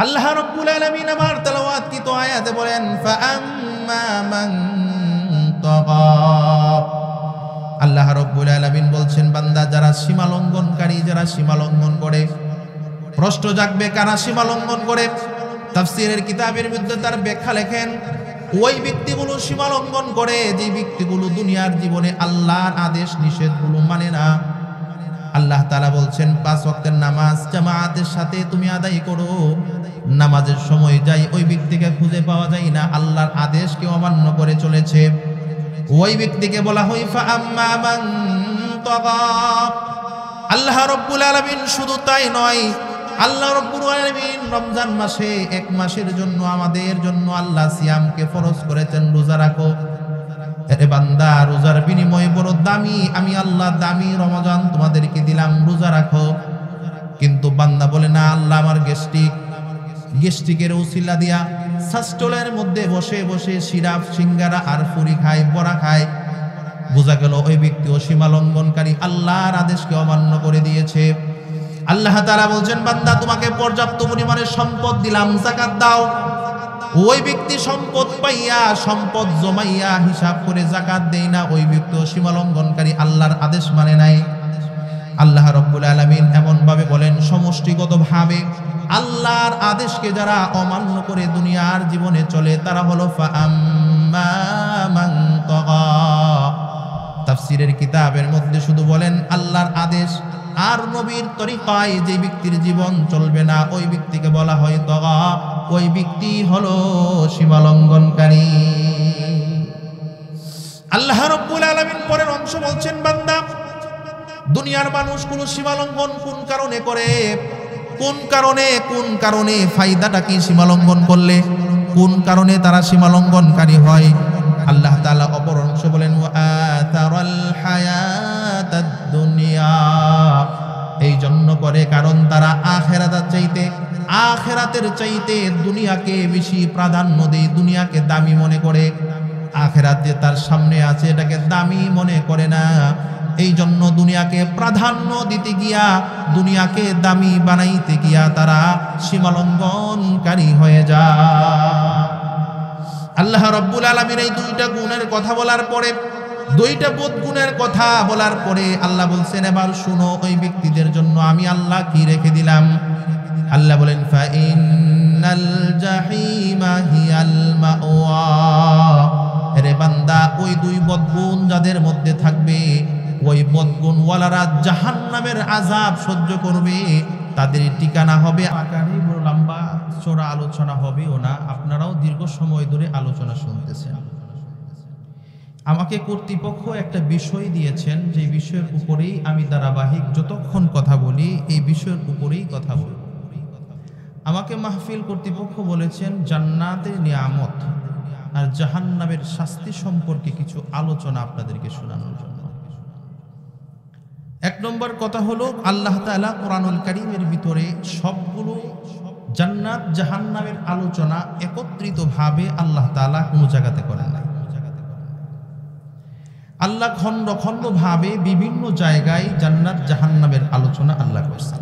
আল্লাহ রাব্বুল আলামিন আমার তেলাওয়াতকৃত আয়াতে বলেন ফাআম্মা মান তাগা। আল্লাহ রাব্বুল আলামিন বলছেন বান্দা যারা সীমা লঙ্ঘনকারী, যারা সীমা লঙ্ঘন করে, প্রশ্ন জাগবে কারা সীমা লঙ্ঘন করে। তাফসীরের কিতাবের মধ্যে তার ব্যাখ্যা লেখেন ওই ব্যক্তিগুলো সীমা লঙ্ঘন করে যে ব্যক্তিগুলো দুনিয়ার জীবনে আল্লাহর আদেশ নিষেধগুলো মানে না। আল্লাহ তাআলা বলছেন 5 ওয়াক্তের নামাজ জামাতের সাথে তুমি আদায় করো, নামাজের সময় যাই ওই ব্যক্তিকে খুঁজে পাওয়া যায় না আল্লাহর আদেশকে অমান্য করে চলেছে, ওই ব্যক্তিকে বলা হয় ফাআম্মা মান তাগা। আল্লাহ রাব্বুল আলামিন শুধু তাই নয়, আল্লাহ রাব্বুল আলামিন রমজান মাসে 1 মাসের জন্য আমাদের জন্য আল্লাহ সিয়ামকে ফরজ করেছেন, রোজা রাখো। আরে বান্দা রোজার বিনিময়ে বড় দামি, আমি আল্লাহ দামি রমজান তোমাদেরকে দিলাম, রোজা রাখো। কিন্তু বান্দা বলে না আল্লাহ আমার গেস্টিকের উসিলা দিয়া সাস্টলের মধ্যে বসে বসে সিরাপ সিঙ্গারা আর ফুরি খায়, বড়া খায়। বোঝা গেল ওই ব্যক্তিও সীমা লঙ্ঘনকারী, আল্লাহর আদেশকে অমান্য করে দিয়েছে। আল্লাহ তাআলা বলছেন বান্দা তোমাকে পর্যাপ্ত পরিমাণে সম্পদ দিলাম, যাকাত দাও। ওই ব্যক্তি সম্পদ পাইয়া, সম্পদ জমাইয়া হিসাব করে যাকাত দেয় না, ওই ব্যক্তিও সীমা লঙ্ঘনকারী, আল্লাহর আদেশ মানে নাই। আল্লাহ রাব্বুল আলামিন এমন ভাবে বলেন সমষ্টিগতভাবে আল্লাহর আদেশকে যারা অমান্য করে দুনিয়ার জীবনে চলে তারা হলো ফাআম্মা মান তাগা। তাফসীরের কিতাবের মধ্যে শুধু বলেন আল্লাহর আদেশ আর নবীর তরিকায় যে ব্যক্তির জীবন চলবে না ওই ব্যক্তিকে বলা হয় তাগা, ওই ব্যক্তি হলো সীমা লঙ্ঘনকারী। আল্লাহ রাব্বুল আলামিন পরের অংশ বলছেন বান্দা দুনিয়ার মানুষগুলো সীমা লঙ্ঘন কোন কারণে করে, কোন কারণে ফায়দাটা কি সীমা লঙ্ঘন করলে, কোন কারণে তারা সীমা লঙ্ঘনকারী হয়। আল্লাহ তাআলা অপর অংশ বলেন ওয়া আতারাল হায়াতাদ দুনিয়া, এই জন্য করে কারণ তারা আখিরাতের চাইতে দুনিয়াকে বেশি প্রাধান্য দেয়, দুনিয়াকে দামি মনে করে। আখিরাত যে তার সামনে আছে এটাকে দামি মনে করে না, এই জন্য দুনিয়াকে প্রাধান্য দিতে গিয়া, দুনিয়াকে দামি বানাইতে গিয়া তারা সীমা লঙ্ঘনকারী হয়ে যায়। আল্লাহ রাব্বুল আলামিন এই 2টা গুণের কথা বলার পরে, 2টা বদগুণের কথা বলার পরে আল্লাহ বলছেন এবার শুনো ওই ব্যক্তিদের জন্য আমি আল্লাহ কি রেখে দিলাম। আল্লাহ বলেন ফাইন্নাল জাহিমা হিয়াল মাওয়া। রে বান্দা ওই 2 বদগুণ যাদের মধ্যে থাকবে, ওই বদগুণওয়ালারা জাহান্নামের আযাব সহ্য করবে, তাদের ঠিকানা হবে আকারে বড় লম্বা চড়া আলোচনা হবেও না। আপনারাও দীর্ঘ সময় ধরে আলোচনা শুনতেছেন। আমাকে কর্তৃপক্ষ একটা বিষয় দিয়েছেন, যে বিষয়ের উপরেই আমি ধারাবাহিক যতক্ষণ কথা বলি এই বিষয়ের উপরেই কথা বলব। আমাকে মাহফিল কর্তৃপক্ষ বলেছেন জান্নাতের নিয়ামত আর জাহান্নামের শাস্তি সম্পর্কে কিছু আলোচনা আপনাদেরকে শোনানোর জন্য। 1 নম্বর কথা হলো আল্লাহ তাআলা কোরআনুল কারীমের ভিতরে সবগুলো জান্নাত জাহান্নামের আলোচনা একত্রিতভাবে আল্লাহ তাআলা কোনো জায়গাতে করেন নাই। আল্লাহ খণ্ড খণ্ড ভাবে বিভিন্ন জায়গায় জান্নাত জাহান্নামের আলোচনা আল্লাহ করছেন।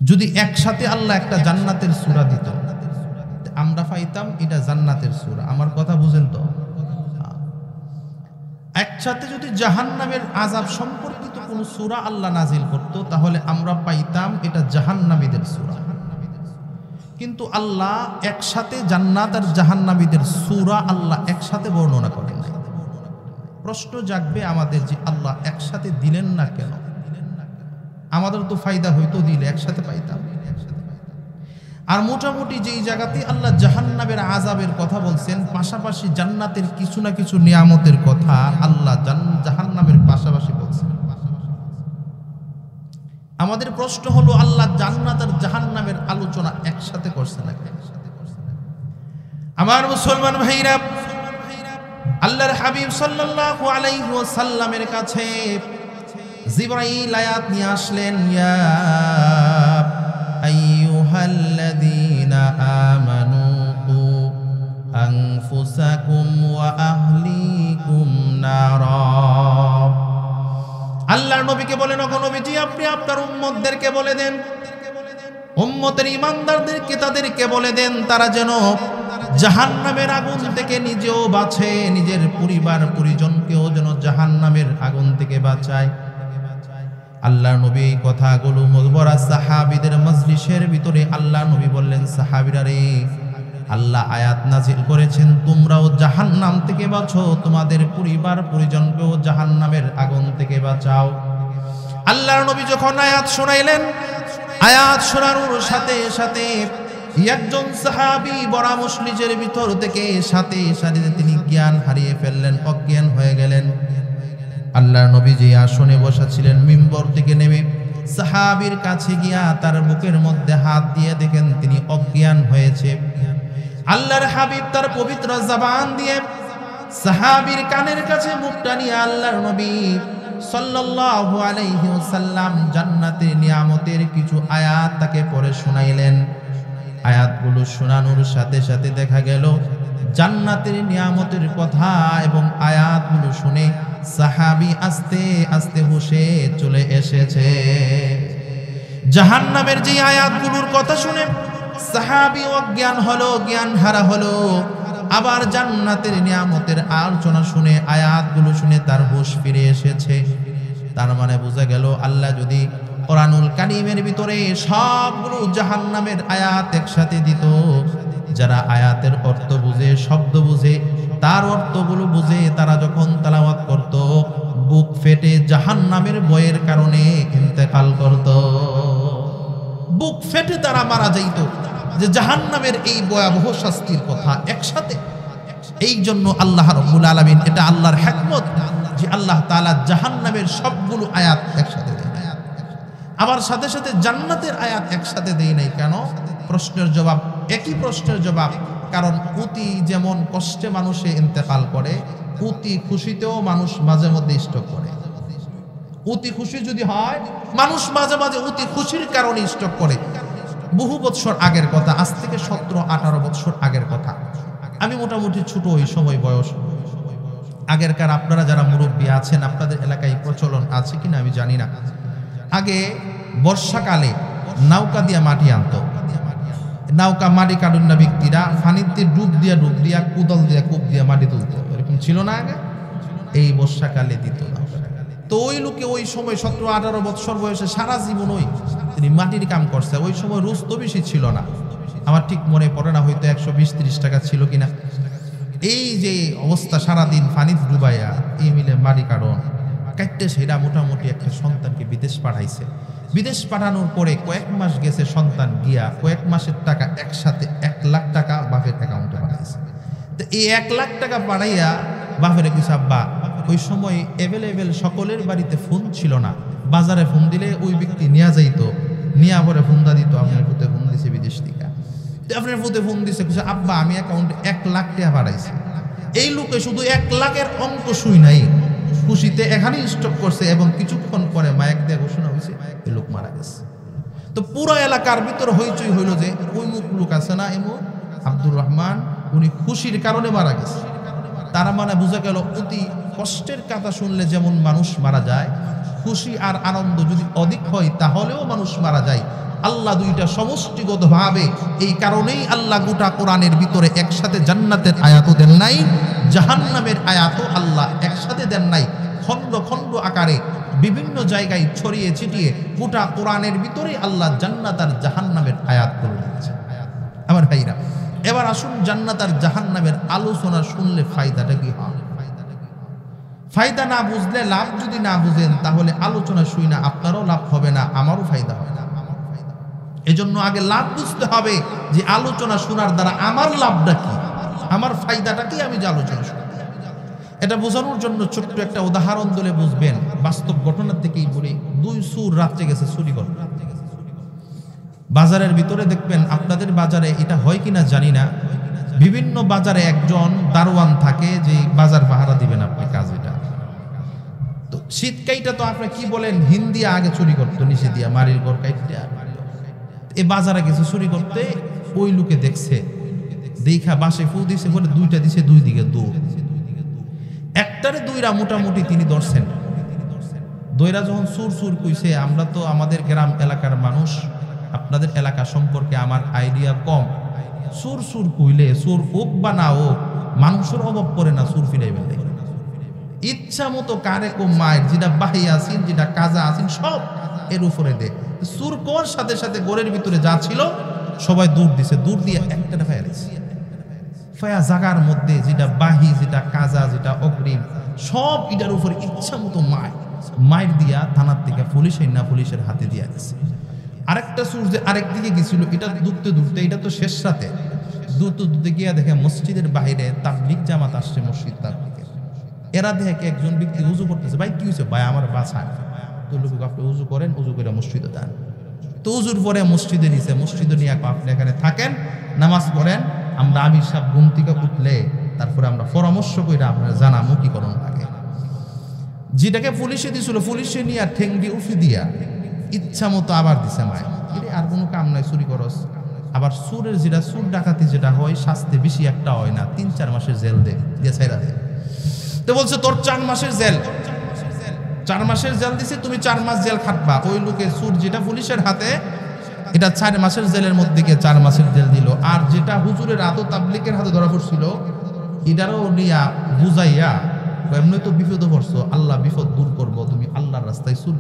যদি একসাথে আল্লাহ একটা জান্নাতের সূরা দিত আমরা পাইতাম এটা জান্নাতের সূরা। আমার কথা বুঝেন তো? একসাথে যদি জাহান্নামের আযাব সম্পর্কিত কোনো সূরা আল্লাহ নাজিল করত তাহলে আমরা পাইতাম এটা জাহান্নামীদের সূরা। কিন্তু আল্লাহ একসাথে জান্নাত আর জাহান্নামীদের সূরা আল্লাহ একসাথে বর্ণনা করেন নাই। প্রশ্ন জাগবে আমাদের যে আল্লাহ একসাথে দিলেন না কেন? আমাদের তো ফায়দা হইতো দিলে একসাথে পাইতাম। আর মোটামুটি যেই জায়গাতে আল্লাহ জাহান্নামের আযাবের কথা বলছেন, পাশাপাশি জান্নাতের কিছু না কিছু নিয়ামতের কথা আল্লাহ জাহান্নামের পাশাপাশি বলছেন। আমাদের প্রশ্ন হলো আল্লাহ জান্নাত আর জাহান্নামের আলোচনা একসাথে করছে না কেন? আমার মুসলমান ভাইরা, আল্লাহর হাবিব সাল্লাল্লাহু আলাইহি ওয়াসাল্লামের কাছে জিবরাইল আয়াত নিয়ে আসলেন, ইয়া আইয়ুহাল্লাযীনা আমানু কু আনফুসাকুম ওয়া আহলিকুম নারা। আল্লাহর নবীকে বলেন, ওগো নবীজি আপনি আপনার উম্মতদেরকে বলে দেন উম্মতের ঈমানদারদেরকে তাদেরকে বলে দেন তারা যেন জাহান্নামের আগুন থেকে নিজেও বাঁচে, নিজের পরিবার পরিজনকেও যেন জাহান্নামের আগুন থেকে বাঁচায়। আল্লাহ নবী এই কথাগুলো মুজবরা সাহাবীদের মজলিসের ভিতরে আল্লাহ নবী বললেন, সাহাবীরা রে, আল্লাহ আয়াত নাজিল করেছেন তোমরাও জাহান্নাম থেকে বাঁচো, তোমাদের পরিবার পরিজনকেও জাহান্নামের আগুন থেকে বাঁচাও। আল্লাহর নবী যখন আয়াত শোনাইলেন, আয়াত শোনানোর সাথে সাথে একজন সাহাবী বড়া মজলিসের ভিতর থেকে সাথে সাথে তিনি জ্ঞান হারিয়ে ফেললেন, অজ্ঞান হয়ে গেলেন। আল্লাহর নবী যে আসনে বসা ছিলেন, মিম্বর থেকে নেমে সাহাবীর কাছে গিয়া তার বুকের মধ্যে হাত দিয়ে দেখেন তিনি অজ্ঞান হয়েছে। আল্লাহর হাবিব তার পবিত্র জবান দিয়ে সাহাবীর কানের কাছে মুখটা নিয়ে আল্লাহর নবী সাল্লাল্লাহু আলাইহি ওয়াসাল্লাম জান্নাতের নিয়ামতের কিছু আয়াত তাকে পড়ে শোনাইলেন। আয়াতগুলো শোনানোর সাথে সাথে দেখা গেল জান্নাতের নিয়ামতের কথা এবং আয়াতগুলো শুনে সাহাবী আস্তে আস্তে হুঁশে চলে এসেছে। জাহান্নামের যে আয়াতগুলোর কথা শুনে সাহাবী অজ্ঞান হলো, জ্ঞান হারা হলো। আবার জান্নাতের নিয়ামতের আলোচনা শুনে, আয়াতগুলো শুনে তার হুঁশ ফিরে এসেছে। তার মানে বোঝা গেল আল্লাহ যদি কোরআনুল কারীমের ভিতরে সবগুলো জাহান্নামের আয়াত একসাথে দিত, যারা আয়াতের অর্থ বুঝে, শব্দ বুঝে, তার অর্থগুলো বুঝে, তারা যখন তেলাওয়াত করত বুক ফেটে জাহান্নামের ভয়ের কারণে ইন্তেকাল করত। বুক ফেটে তারা মারা যাইত যে জাহান্নামের এই ভয়াবহ শাস্তির কথা একসাথে। এই জন্য আল্লাহ রাব্বুল আলামিন, এটা আল্লাহর হিকমত যে আল্লাহ তাআলা জাহান্নামের সবগুলো আয়াত একসাথে দেন, আবার সাথে সাথে জান্নাতের আয়াত একসাথে দেয় নাই। কেন? প্রশ্নের জবাব, একই প্রশ্নের জবাব। কারণ অতি যেমন কষ্টে মানুষে ইন্তেকাল করে, অতি খুশিতেও মানুষ মাঝে মধ্যে স্ট্রোক করে। অতি খুশি যদি হয়, মানুষ মাঝে মাঝে অতি খুশির কারণে স্ট্রোক করে। বহু বছর আগের কথা, আজ থেকে 17-18 বছর আগের কথা। আমি মোটামুটি ছোট ওই সময় বয়স। আগেরকার আপনারা যারা মুরব্বী আছেন, আপনাদের এলাকায় প্রচলন আছে কিনা আমি জানি না। আগে বর্ষাকালে নৌকা দিয়া মাটি আনতো। নৌকা মাটি কাটুন না ব্যক্তিরা, ফানিতে ডুব দিয়া কুদাল দিয়া কূপ দিয়া মাটি তুলতো, এরকম ছিল না আগে? এই বর্ষাকালে দিত না। তো ওই লোকে ওই সময় 17-18 বছর বয়সে সারা জীবন ওই তিনি মাটির কাম করছে। ওই সময় রোজ তো বেশি ছিল না, আমার ঠিক মনে পড়ে না, হয়তো 120-30 টাকা ছিল কিনা। এই যে অবস্থা, সারাদিন পানিতে ডুবাইয়া এই মিলে মাটি কাটন কাটতে, সেটা মোটামুটি একটা সন্তানকে বিদেশ পাঠাইছে। বিদেশ পাঠানোর পরে কয়েক মাস গেছে, সন্তান গিয়া কয়েক মাসের টাকা একসাথে 1 লাখ টাকা বাপের অ্যাকাউন্টে পাঠাইছে। তো এই 1 লাখ টাকা পাঠাইয়া বাপের কিছু, আব্বা ওই সময় অ্যাভেলেবেল সকলের বাড়িতে ফোন ছিল না, বাজারে ফোন দিলে ওই ব্যক্তি নিয়ে যাইতো, নিয়ে পরে ফোন দিত, আপনার ফুতে ফোন দিছে বিদেশ থেকে, আপনার ফুতে ফোন দিছে কিছু, আব্বা আমি অ্যাকাউন্টে 1 লাখ টাকা পাঠাইছি। এই লোকে শুধু 1 লাখের অঙ্ক শুই নাই, খুশিতে এখানেই স্টপ করছে এবং কিছুক্ষণ পরে মাইক দিয়ে ঘোষণা হয়েছে এই লোক মারা গেছে। তো পুরো এলাকার ভিতর হইচই হইল যে ওই মুখ লোক আছে না, এমন আব্দুর রহমান, উনি খুশির কারণে মারা গেছে। তারা মানে বোঝা গেল অতি কষ্টের কথা শুনলে যেমন মানুষ মারা যায়, খুশি আর আনন্দ যদি অধিক হয় তাহলেও মানুষ মারা যায়। আল্লাহ দুইটা সমষ্টিগতভাবে, এই কারণেই আল্লাহ গোটা কোরআনের ভিতরে একসাথে জান্নাতের আয়াতও দেন নাই, জাহান্নামের আয়াতও আল্লাহ একসাথে দেন নাই। খণ্ড খণ্ড আকারে বিভিন্ন জায়গায় ছড়িয়ে ছিটিয়ে গোটা কোরআনের ভিতরে আল্লাহ জান্নাত আর জাহান্নামের আয়াত করে দিয়েছে। আমার ভাইরা, এবার আসুন জান্নাত আর জাহান্নামের আলোচনা শুনলে ফায়দাটা কি হয়? ফায়দা না বুঝলে, লাভ যদি না বুঝেন, তাহলে আলোচনা শুই না আপনারও লাভ হবে না, আমারও ফায়দা হবে না। এজন্য আগে লাভ বুঝতে হবে যে আলোচনা শোনার দ্বারা আমার লাভটা কি, আমার ফায়দাটা কি, আমি যে আলোচনা শুনি। এটা বোঝানোর জন্য ছোট্ট একটা উদাহরণ দিলে বুঝবেন। বাস্তব ঘটনার থেকেই বলি। 2 চোর রাত্রে গেছে চুরি করতে বাজারের ভিতরে। দেখবেন আপনাদের বাজারে এটা হয় কিনা জানি না, বিভিন্ন বাজারে একজন দারোয়ান থাকে যে বাজার পাহারা দিবেন আপনি, কাজ এটা। তো শীতকাইটা তো আপনি কি বলেন, হিন্দি আগে চুরি করতো, নিচে দিয়া মারির ঘর কাইটা। এ বাজারে গেছে চুরি করতে, ওই লোকে দেখছে, দেখা বাসে ফু দিছে, বলে 2টা দিছে, 2 দিকে দৌড়। একটারে 2রা মোটামুটি তিনি ধরছেন। 2রা যখন সুর সুর কইছে, আমরা তো আমাদের গ্রাম এলাকার মানুষ, আপনাদের এলাকা সম্পর্কে আমার আইডিয়া কম। সুর সুর কইলে সুর হোক বা না হোক, মানুষের অভাব পড়ে না সুর ফিরাই বেলে ইচ্ছা মতো কারে কো মায়ের যেটা বাহি আসিন যেটা কাজা আসিন সব এর উপরে দে। সুর কোর সাথে সাথে গোরের ভিতরে যা ছিল সবাই দূর দিছে, দূর দিয়ে একটা ফায়া দিছে। ফায়া জাগার মধ্যে যেটা বাহি যেটা কাজা যেটা অগ্রিম সব এটার উপরে ইচ্ছা মতো মায়ের দিয়া থানার থেকে পুলিশ না পুলিশের হাতে দিয়া দিছে। আরেকটা সুর যে আরেক দিকে গেছিল, এটা দূরতে দূরতে, এটা তো শেষ রাতে দূরতে দূরতে গিয়া দেখে মসজিদের বাইরে তাবলীগ জামাত আসছে, মসজিদ তাবলীগের। এরা দেখে একজন ব্যক্তি উজু করতেছে, ভাই কি হয়েছে? ভাই আমার বাসায়। তো লোক আপনি উজু করেন, উজু করে মসজিদে যান। তো উজুর পরে মসজিদে নিছে, মসজিদে নিয়ে আপনি এখানে থাকেন, নামাজ পড়েন, আমরা আমির সাহেব ঘুম থেকে উঠলে তারপরে আমরা পরামর্শ করে আপনার জানামো কি করণ লাগে। যেটাকে পুলিশে দিছিল পুলিশে নিয়ে ঠেঙ্গি উফি দিয়া ইচ্ছা মতো আবার দিছে মায়। আর কোনো কাম নাই, চুরি করস। আবার সুরের যেটা সুর ডাকাতি যেটা হয় শাস্তি বেশি একটা হয় না, 3-4 মাসের জেল দিয়ে ছাইরা দেয়। তো বলছে তোর 4 মাসের জেল, 4 মাসের জেল দিছে, তুমি 4 মাস জেল খাটবা। ওই লোকের সুর যেটা পুলিশের হাতে, এটা 4 মাসের জেলের মধ্যে গিয়ে 4 মাসের জেল দিল। আর যেটা হুজুরের আদৌ তাবলীগের হাতে ধরা পড়ছিল, এটারও নিয়া বুঝাইয়া এমনি তো বিপদে পড়ছো, আল্লাহ বিপদ দূর করবো, তুমি আল্লাহর রাস্তায় সুর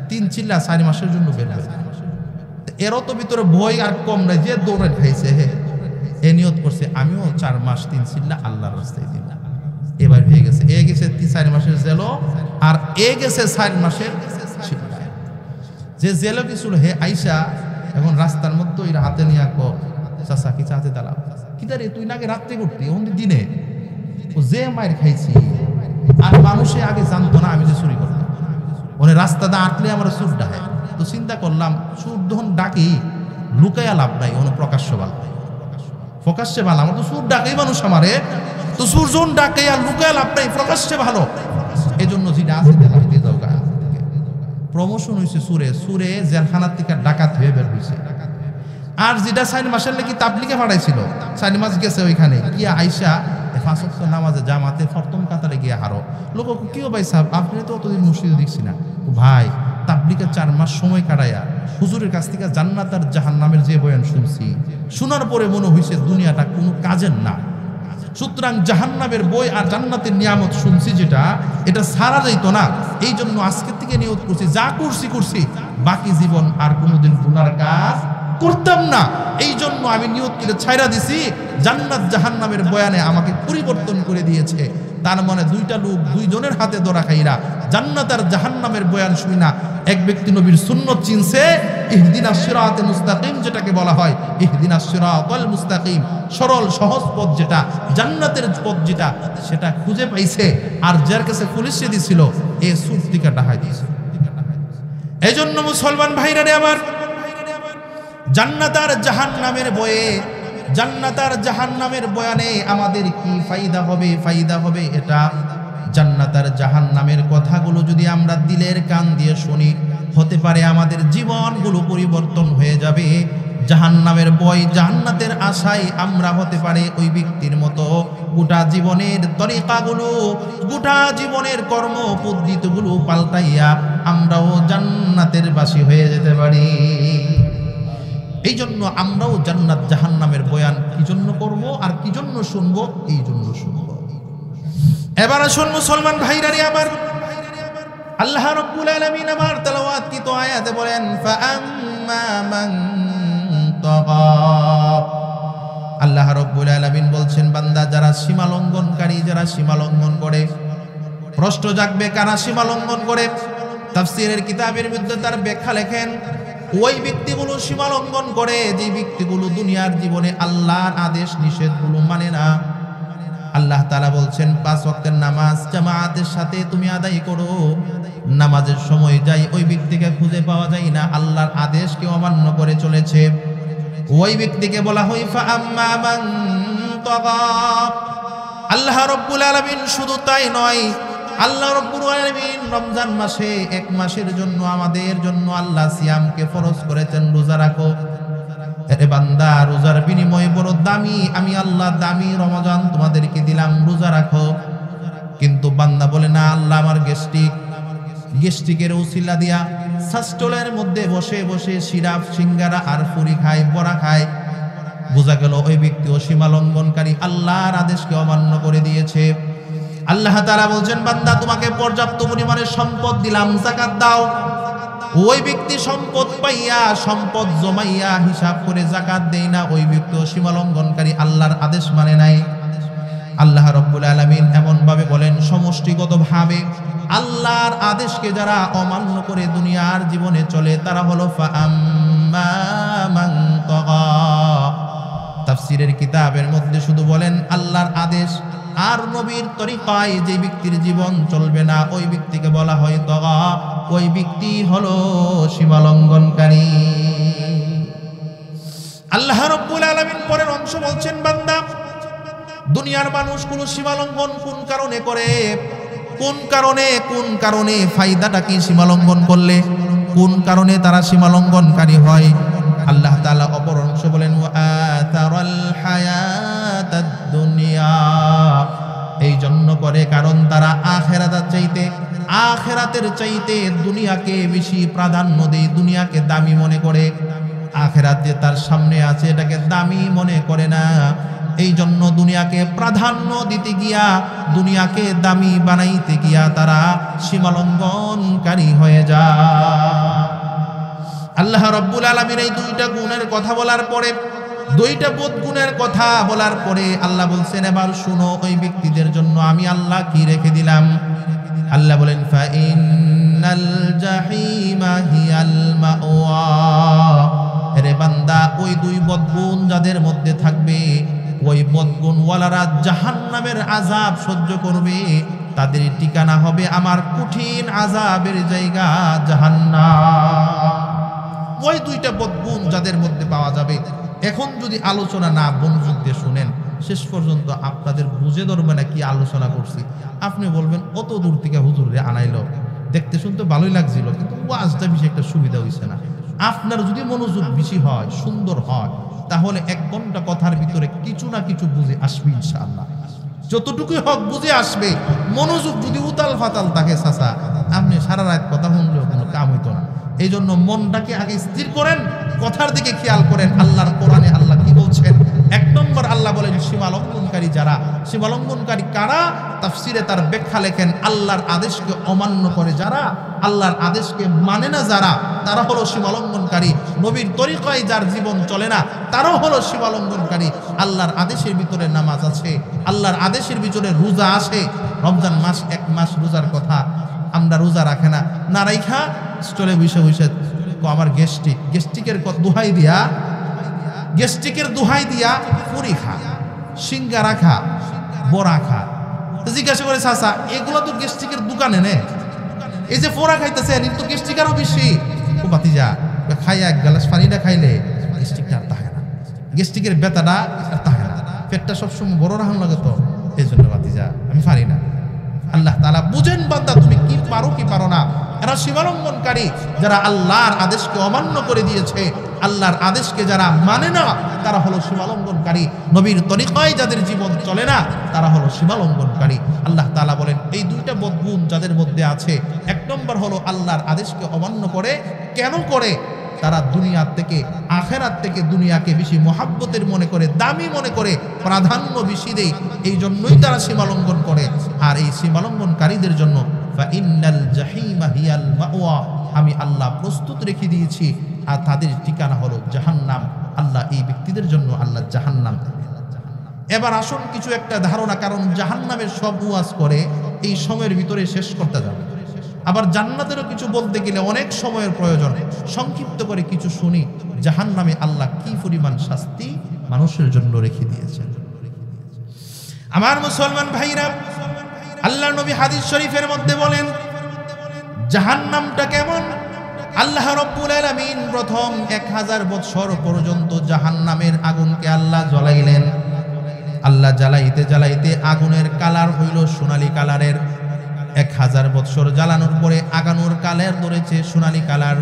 3 চিল্লা 4 মাসের জন্য বের হবে। এরও তো ভিতরে ভয় আর কম নাই, যে দৌড়ে খাইছে এ নিয়ত করছে আমিও 4 মাস 3 চিল্লা আল্লাহর রাস্তায় দিব। এবার হয়ে গেছে, এ গেছে 4 মাসের জেল, আর এ গেছে 4 মাসের চিল্লা। যে জেলও কিছু হে আইসা এখন রাস্তার মধ্যে এর হাতে নিয়ে চাচা কি চাচে দাঁড়াও কিদারে তুই নাকি রাত্রে করতি ওখানে দিনে যে মায়ের খাইছি। আর মানুষে আগে জানতো না আমি যে চুরি করতাম, ওনে রাস্তাতে আটলে আমার চুর ডাকে। তো চিন্তা করলাম চুর যখন ডাকি লুকাইয়া লাভ নাই, ওনে প্রকাশ্য ভালো, প্রকাশ্যে ভালো। আমার তো চুর ডাকেই মানুষ আমারে, তো চুর যখন ডাকে আর লুকাইয়া লাভ নাই, প্রকাশ্যে ভালো। এই জন্য যেটা আছে দিয়ে যাও গা। প্রমোশন হয়েছে সুরে জেলখানার থেকে ডাকাত হয়ে বের হয়েছে। আর যেটা 4 মাসের নাকি তাবলীগে পাঠাইছিল, 4 মাস গেছে ওইখানে গিয়া আইসা 5 ওয়াক্ত নামাজে জামাতে প্রথম কাতারে গিয়ে হারো। লোক কিও ভাই সাহেব আপনি তো অতদিন মসজিদে দেখছি না। ভাই তাবলীগে 4 মাস সময় কাটাইয়া হুজুরের কাছ থেকে জান্নাত আর জাহান্নামের যে বয়ান শুনছি, শোনার পরে মনে হয়েছে দুনিয়াটা কোনো কাজের না। সুতরাং জাহান্নামের বই আর জান্নাতের নিয়ামত শুনছি যেটা, এটা সারা যাইতো না। এই জন্য আজকের থেকে নিয়ত করছি, যা করছি বাকি জীবন আর কোনোদিন গুনার কাজ করতাম না। এই জন্য আমি নিয়ত করে ছাইরা দিছি, জান্নাত জাহান্নামের বয়ানে আমাকে পরিবর্তন করে দিয়েছে। তার মানে 2টা লোক 2 জনের হাতে ধরা খাইরা জান্নাত আর জাহান্নামের বয়ান শুনি না। এক ব্যক্তি নবীর সুন্নত চিনছে, ইহদিনাস সিরাতাল মুস্তাকিম যেটাকে বলা হয়, ইহদিনাস সিরাতাল মুস্তাকিম, সরল সহজ পথ যেটা, জান্নাতের পথ যেটা, সেটা খুঁজে পাইছে। আর যার কাছে পুলিশে দিছিল এই সুরটিকা ডাহাই দিয়েছে। এজন্য মুসলমান ভাইরা রে আমার, জান্নাত আর জাহান্নামের বয়ে, জান্নাত আর জাহান্নামের বয়ানে আমাদের কি ফায়দা হবে এটা। জান্নাত আর জাহান্নামের কথাগুলো যদি আমরা দিলের কান দিয়ে শুনি, হতে পারে আমাদের জীবনগুলো পরিবর্তন হয়ে যাবে। জাহান্নামের ভয় জান্নাতের আশায় আমরা হতে পারে ওই ব্যক্তির মতো গোটা জীবনের তরিকাগুলো, গোটা জীবনের কর্ম পদ্ধতিগুলো পাল্টাইয়া আমরাও জান্নাতের বাসী হয়ে যেতে পারি। এই জন্য আমরাও জান্নাত জাহান্নামের বয়ান কি জন্য করব আর কি জন্য শুনবো, এই জন্য শুনবো। এবার আসুন মুসলমান ভাইরা রে আমার, আল্লাহ রাব্বুল আলামিন আমার তেলাওয়াতকৃত আয়াতে বলেন ফাআম্মা মান তাগা। আল্লাহ রাব্বুল আলামিন বলছেন বান্দা যারা সীমা লঙ্ঘনকারী, যারা সীমা লঙ্ঘন করে। প্রশ্ন জাগবে কারা সীমা লঙ্ঘন করে? তাফসীরের কিতাবের মধ্যে তার ব্যাখ্যা লেখেন ওই ব্যক্তিগুলো সীমা লঙ্ঘন করে যে ব্যক্তিগুলো দুনিয়ার জীবনে আল্লাহর আদেশ নিষেধগুলো মানে না। আল্লাহ তাআলা বলছেন 5 ওয়াক্তের নামাজ জামাতের সাথে তুমি আদায় করো। নামাজের সময় যাই ওই ব্যক্তিকে খুঁজে পাওয়া যায় না, আল্লাহর আদেশকে অমান্য করে চলেছে, ওই ব্যক্তিকে বলা হয় ফাআম্মা মান তাগা। আল্লাহ রাব্বুল আলামিন শুধু তাই নয়, আল্লাহ রাব্বুল আলামিন রমজান মাসে 1 মাসের জন্য আমাদের জন্য আল্লাহ সিয়ামকে ফরজ করেছেন, রোজা রাখো। আরে বান্দা রোজার বিনিময়ে বড় দামি, আমি আল্লাহ দামি রমজান তোমাদেরকে দিলাম, রোজা রাখো। কিন্তু বান্দা বলে না আল্লাহ আমার গ্যাস্ট্রিক, গেস্টিকের উসিলা দিয়া সাস্টলের মধ্যে বসে বসে সিরাপ সিঙ্গারা আর ফুরি খায়, বড়া খায়। বোঝা গেল ওই ব্যক্তি সীমা লঙ্ঘনকারী, আল্লাহর আদেশকে অমান্য করে দিয়েছে। আল্লাহ তাআলা বলছেন, বান্দা তোমাকে পর্যাপ্ত পরিমাণে সম্পদ দিলাম, যাকাত দাও। ওই ব্যক্তি সম্পদ পাইয়া, সম্পদ জমাইয়া হিসাব করে যাকাত দেয় না, ওই ব্যক্তি সীমা লঙ্ঘনকারী, আল্লাহর আদেশ মানে নাই। আল্লাহ রাব্বুল আলামিন এমন ভাবে বলেন, সমষ্টিগতভাবে আল্লাহর আদেশকে যারা অমান্য করে দুনিয়ার জীবনে চলে তারা হলো ফাআম্মা মান তাগা। তাফসীরের কিতাবের মধ্যে শুধু বলেন আল্লাহর আদেশ আর নবীর তরিকায় যে ব্যক্তির জীবন চলবে না ওই ব্যক্তিকে বলা হয় তাগা, ওই ব্যক্তি হলো সীমা লঙ্ঘনকারী। আল্লাহ রাব্বুল আলামিন পরের অংশ বলছেন, বান্দা দুনিয়ার মানুষগুলো সীমা লঙ্ঘন কোন কারণে করে, কোন কারণে ফায়দাটা কি সীমা লঙ্ঘন করলে, কোন কারণে তারা সীমা লঙ্ঘনকারী হয়। আল্লাহ তাআলা অপর অংশ বলেন, ওয়া আতারাল হায়াতাদ দুনিয়া, এই জন্য করে কারণ তারা আখিরাতের চাইতে দুনিয়াকে বেশি প্রাধান্য দেয়, দুনিয়াকে দামি মনে করে। আখিরাত যে তার সামনে আছে এটাকে দামি মনে করে না, এই জন্য দুনিয়াকে প্রাধান্য দিতে গিয়া, দুনিয়াকে দামি বানাইতে গিয়া তারা সীমা লঙ্ঘনকারী হয়ে যায়। আল্লাহ রাব্বুল আলামিন এই দুইটা গুণের কথা বলার পরে, দুইটা বদগুণের কথা বলার পরে আল্লাহ বলছেন, এবার শুনো ওই ব্যক্তিদের জন্য আমি আল্লাহ কি রেখে দিলাম। আল্লাহ বলেন, ফা ইন্নাল জাহিমা হিয়াল মাওয়া। রে বান্দা, ওই দুই বদগুণ যাদের মধ্যে থাকবে, ওই বদগুণওয়ালারা জাহান্নামের আযাব সহ্য করবে, তাদের ঠিকানা হবে আমার কঠিন আযাবের জায়গা জাহান্নাম। ওই দুইটা বদগুণ যাদের মধ্যে পাওয়া যাবে, এখন যদি আলোচনা না মনোযোগ দিয়ে শুনেন শেষ পর্যন্ত আপনাদের বুঝে ধরবে না কি আলোচনা করছি। আপনি বলবেন অত দূর থেকে হুজুরে আনাইলো, দেখতে শুনতে ভালোই লাগছিল কিন্তু ওয়াজটা বেশি একটা সুবিধা হইছে না। আপনার যদি মনোযোগ বেশি হয়, সুন্দর হয়, তাহলে 1 ঘন্টা কথার ভিতরে কিছু না কিছু বুঝে আসবে ইনশাআল্লাহ। যতটুকুই হোক বুঝে আসবে। মনোযোগ যদি উতাল ফাতাল থাকে চাচা, আপনি সারা রাত কথা শুনলেও কোনো কাম হইতো না। এই জন্য মনটাকে আগে স্থির করেন, কথার দিকে খেয়াল করেন। আল্লাহর কোরআনে আল্লাহ কি বলছেন? 1 নম্বর আল্লাহ বলেন সীমা লঙ্ঘনকারী যারা, সীমা লঙ্ঘনকারী কারা? তাফসিরে তার ব্যাখ্যা লেখেন, আল্লাহর আদেশকে অমান্য করে যারা, আল্লাহর আদেশকে মানে না যারা, তারা হলো সীমা লঙ্ঘনকারী। নবীর তরিকায় যার জীবন চলে না তারাও হলো সীমা লঙ্ঘনকারী। আল্লাহর আদেশের ভিতরে নামাজ আছে, আল্লাহর আদেশের ভিতরে রোজা আছে। রমজান মাস 1 মাস রোজার কথা, আমরা রোজা রাখে না, না রাইখা স্টলে বসে বসে আমার গ্যাস্ট্রিকের দোহাই দিয়া পুরি খা, সিঙ্গারা খা, বড়া খা। জিজ্ঞাসা করে, চাচা এগুলো তো গ্যাস্ট্রিকের দোকানে নে, এই যে পোড়া খাইতেছে এর তো গ্যাস্ট্রিক আরো বেশি। ও বাতিজা খাইয়া 1 গ্লাস পানিটা খাইলে গ্যাস্ট্রিকটা আর থাকে না, গ্যাস্ট্রিকের ব্যথাটা আর থাকে না, পেটটা সবসময় বড় রাখুন লাগে, তো এই জন্য বাতিজা আমি পারি না। আল্লাহ তাআলা বুঝেন বান্দা তুমি কি পারো কি পারো না। এরা সীমালঙ্ঘনকারী যারা আল্লাহর আদেশকে অমান্য করে দিয়েছে, আল্লাহর আদেশকে যারা মানে না তারা হলো সীমালঙ্ঘনকারী। নবীর তরিকায় যাদের জীবন চলে না তারা হলো সীমালঙ্ঘনকারী। আল্লাহ তাআলা বলেন এই দুইটা বদগুণ যাদের মধ্যে আছে, 1 নম্বর হলো আল্লাহর আদেশকে অমান্য করে। কেন করে? তারা দুনিয়া থেকে, আখেরাত থেকে দুনিয়াকে বেশি মহাব্বতের মনে করে, দামি মনে করে, প্রাধান্য বেশি দেয়। এই জন্যই তারা সীমালঙ্ঘন করে। আর এই সীমালঙ্ঘনকারীদের জন্য ফাইন্নাল জাহিমা হিয়াল মাওয়া, আমি আল্লাহ প্রস্তুত রেখে দিয়েছি আর তাদের ঠিকানা হলো জাহান্নাম। আল্লাহ এই ব্যক্তিদের জন্য আল্লাহ জাহান্নাম। এবার আসুন কিছু একটা ধারণা, কারণ জাহান্নামের সব ওয়াজ করে এই সময়ের ভিতরে শেষ করতে যাবে। আবার জান্নাতেরও কিছু বলতে গেলে অনেক সময়ের প্রয়োজন। সংক্ষিপ্ত করে কিছু শুনি, জাহান্নামে আল্লাহ কি পরিমাণ শাস্তি মানুষের জন্য রেখে দিয়েছেন। আমার মুসলমান ভাইরা, আল্লাহ নবী হাদিস শরীফের মধ্যে বলেন জাহান্নামটা কেমন। আল্লাহ রাব্বুল আলামিন প্রথম 1000 বছর পর্যন্ত জাহান্নামের আগুনকে আল্লাহ জ্বালাইলেন। আল্লাহ জ্বালাইতে জ্বালাইতে আগুনের কালার হইল সোনালী কালারের। 1000 বছর জ্বালানোর পরে আগানোর কালার ধরেছে সোনালী কালার।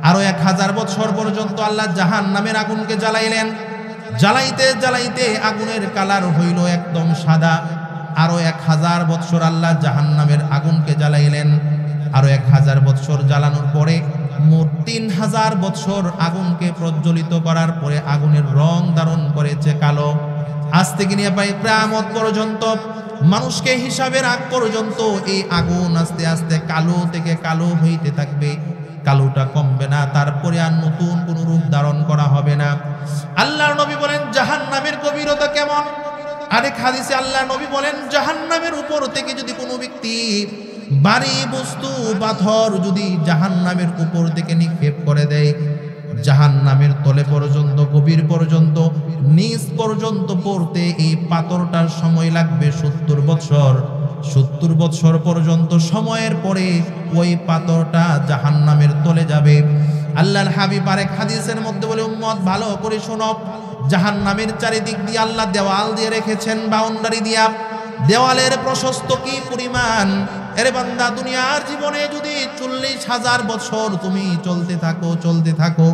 আরো 1000 বছর পর্যন্ত আল্লাহ জাহান্নামের আগুনকে জ্বালাইলেন। জ্বালাইতে জ্বালাইতে আগুনের কালার হইল একদম সাদা। আরো 1000 বছর আল্লাহ জাহান্নামের আগুনকে জ্বালাইলেন। আরো 1000 বছর জ্বালানোর পরে মোট 3000 বছর আগুনকে প্রজ্বলিত করার পরে আগুনের রং ধারণ করেছে কালো। আজ থেকে নিয়ে প্রায় কিয়ামত পর্যন্ত মানুষকে হিসাবের আগ পর্যন্ত এই আগুন আস্তে আস্তে কালো থেকে কালো হইতে থাকবে, কালোটা কমবে না, তারপরে আর নতুন কোন রূপ ধারণ করা হবে না। আল্লাহর নবী বলেন জাহান্নামের গভীরতা কেমন? আরেক হাদিসে আল্লাহর নবী বলেন জাহান্নামের উপর থেকে যদি কোনো ব্যক্তি ভারী বস্তু পাথর যদি জাহান্নামের উপর থেকে নিক্ষেপ করে দেয়, জাহান্নামের তলে পর্যন্ত গভীর পর্যন্ত নিচ পর্যন্ত পড়তে এই পাথরটার সময় লাগবে 70 বছর। 70 বছর পর্যন্ত সময়ের পরে ওই পাথরটা জাহান্নামের তলে যাবে। আল্লাহর হাবিব আরেক হাদিসের মধ্যে বলে উম্মত ভালো করে শোনো, জাহান্নামের চারিদিক দিয়ে আল্লাহ দেওয়াল দিয়ে রেখেছেন, বাউন্ডারি দিয়া। দেওয়ালের প্রশস্ত কি পরিমাণ! এরে বান্দা, দুনিয়ার জীবনে যদি 40,000 বছর তুমি চলতে থাকো,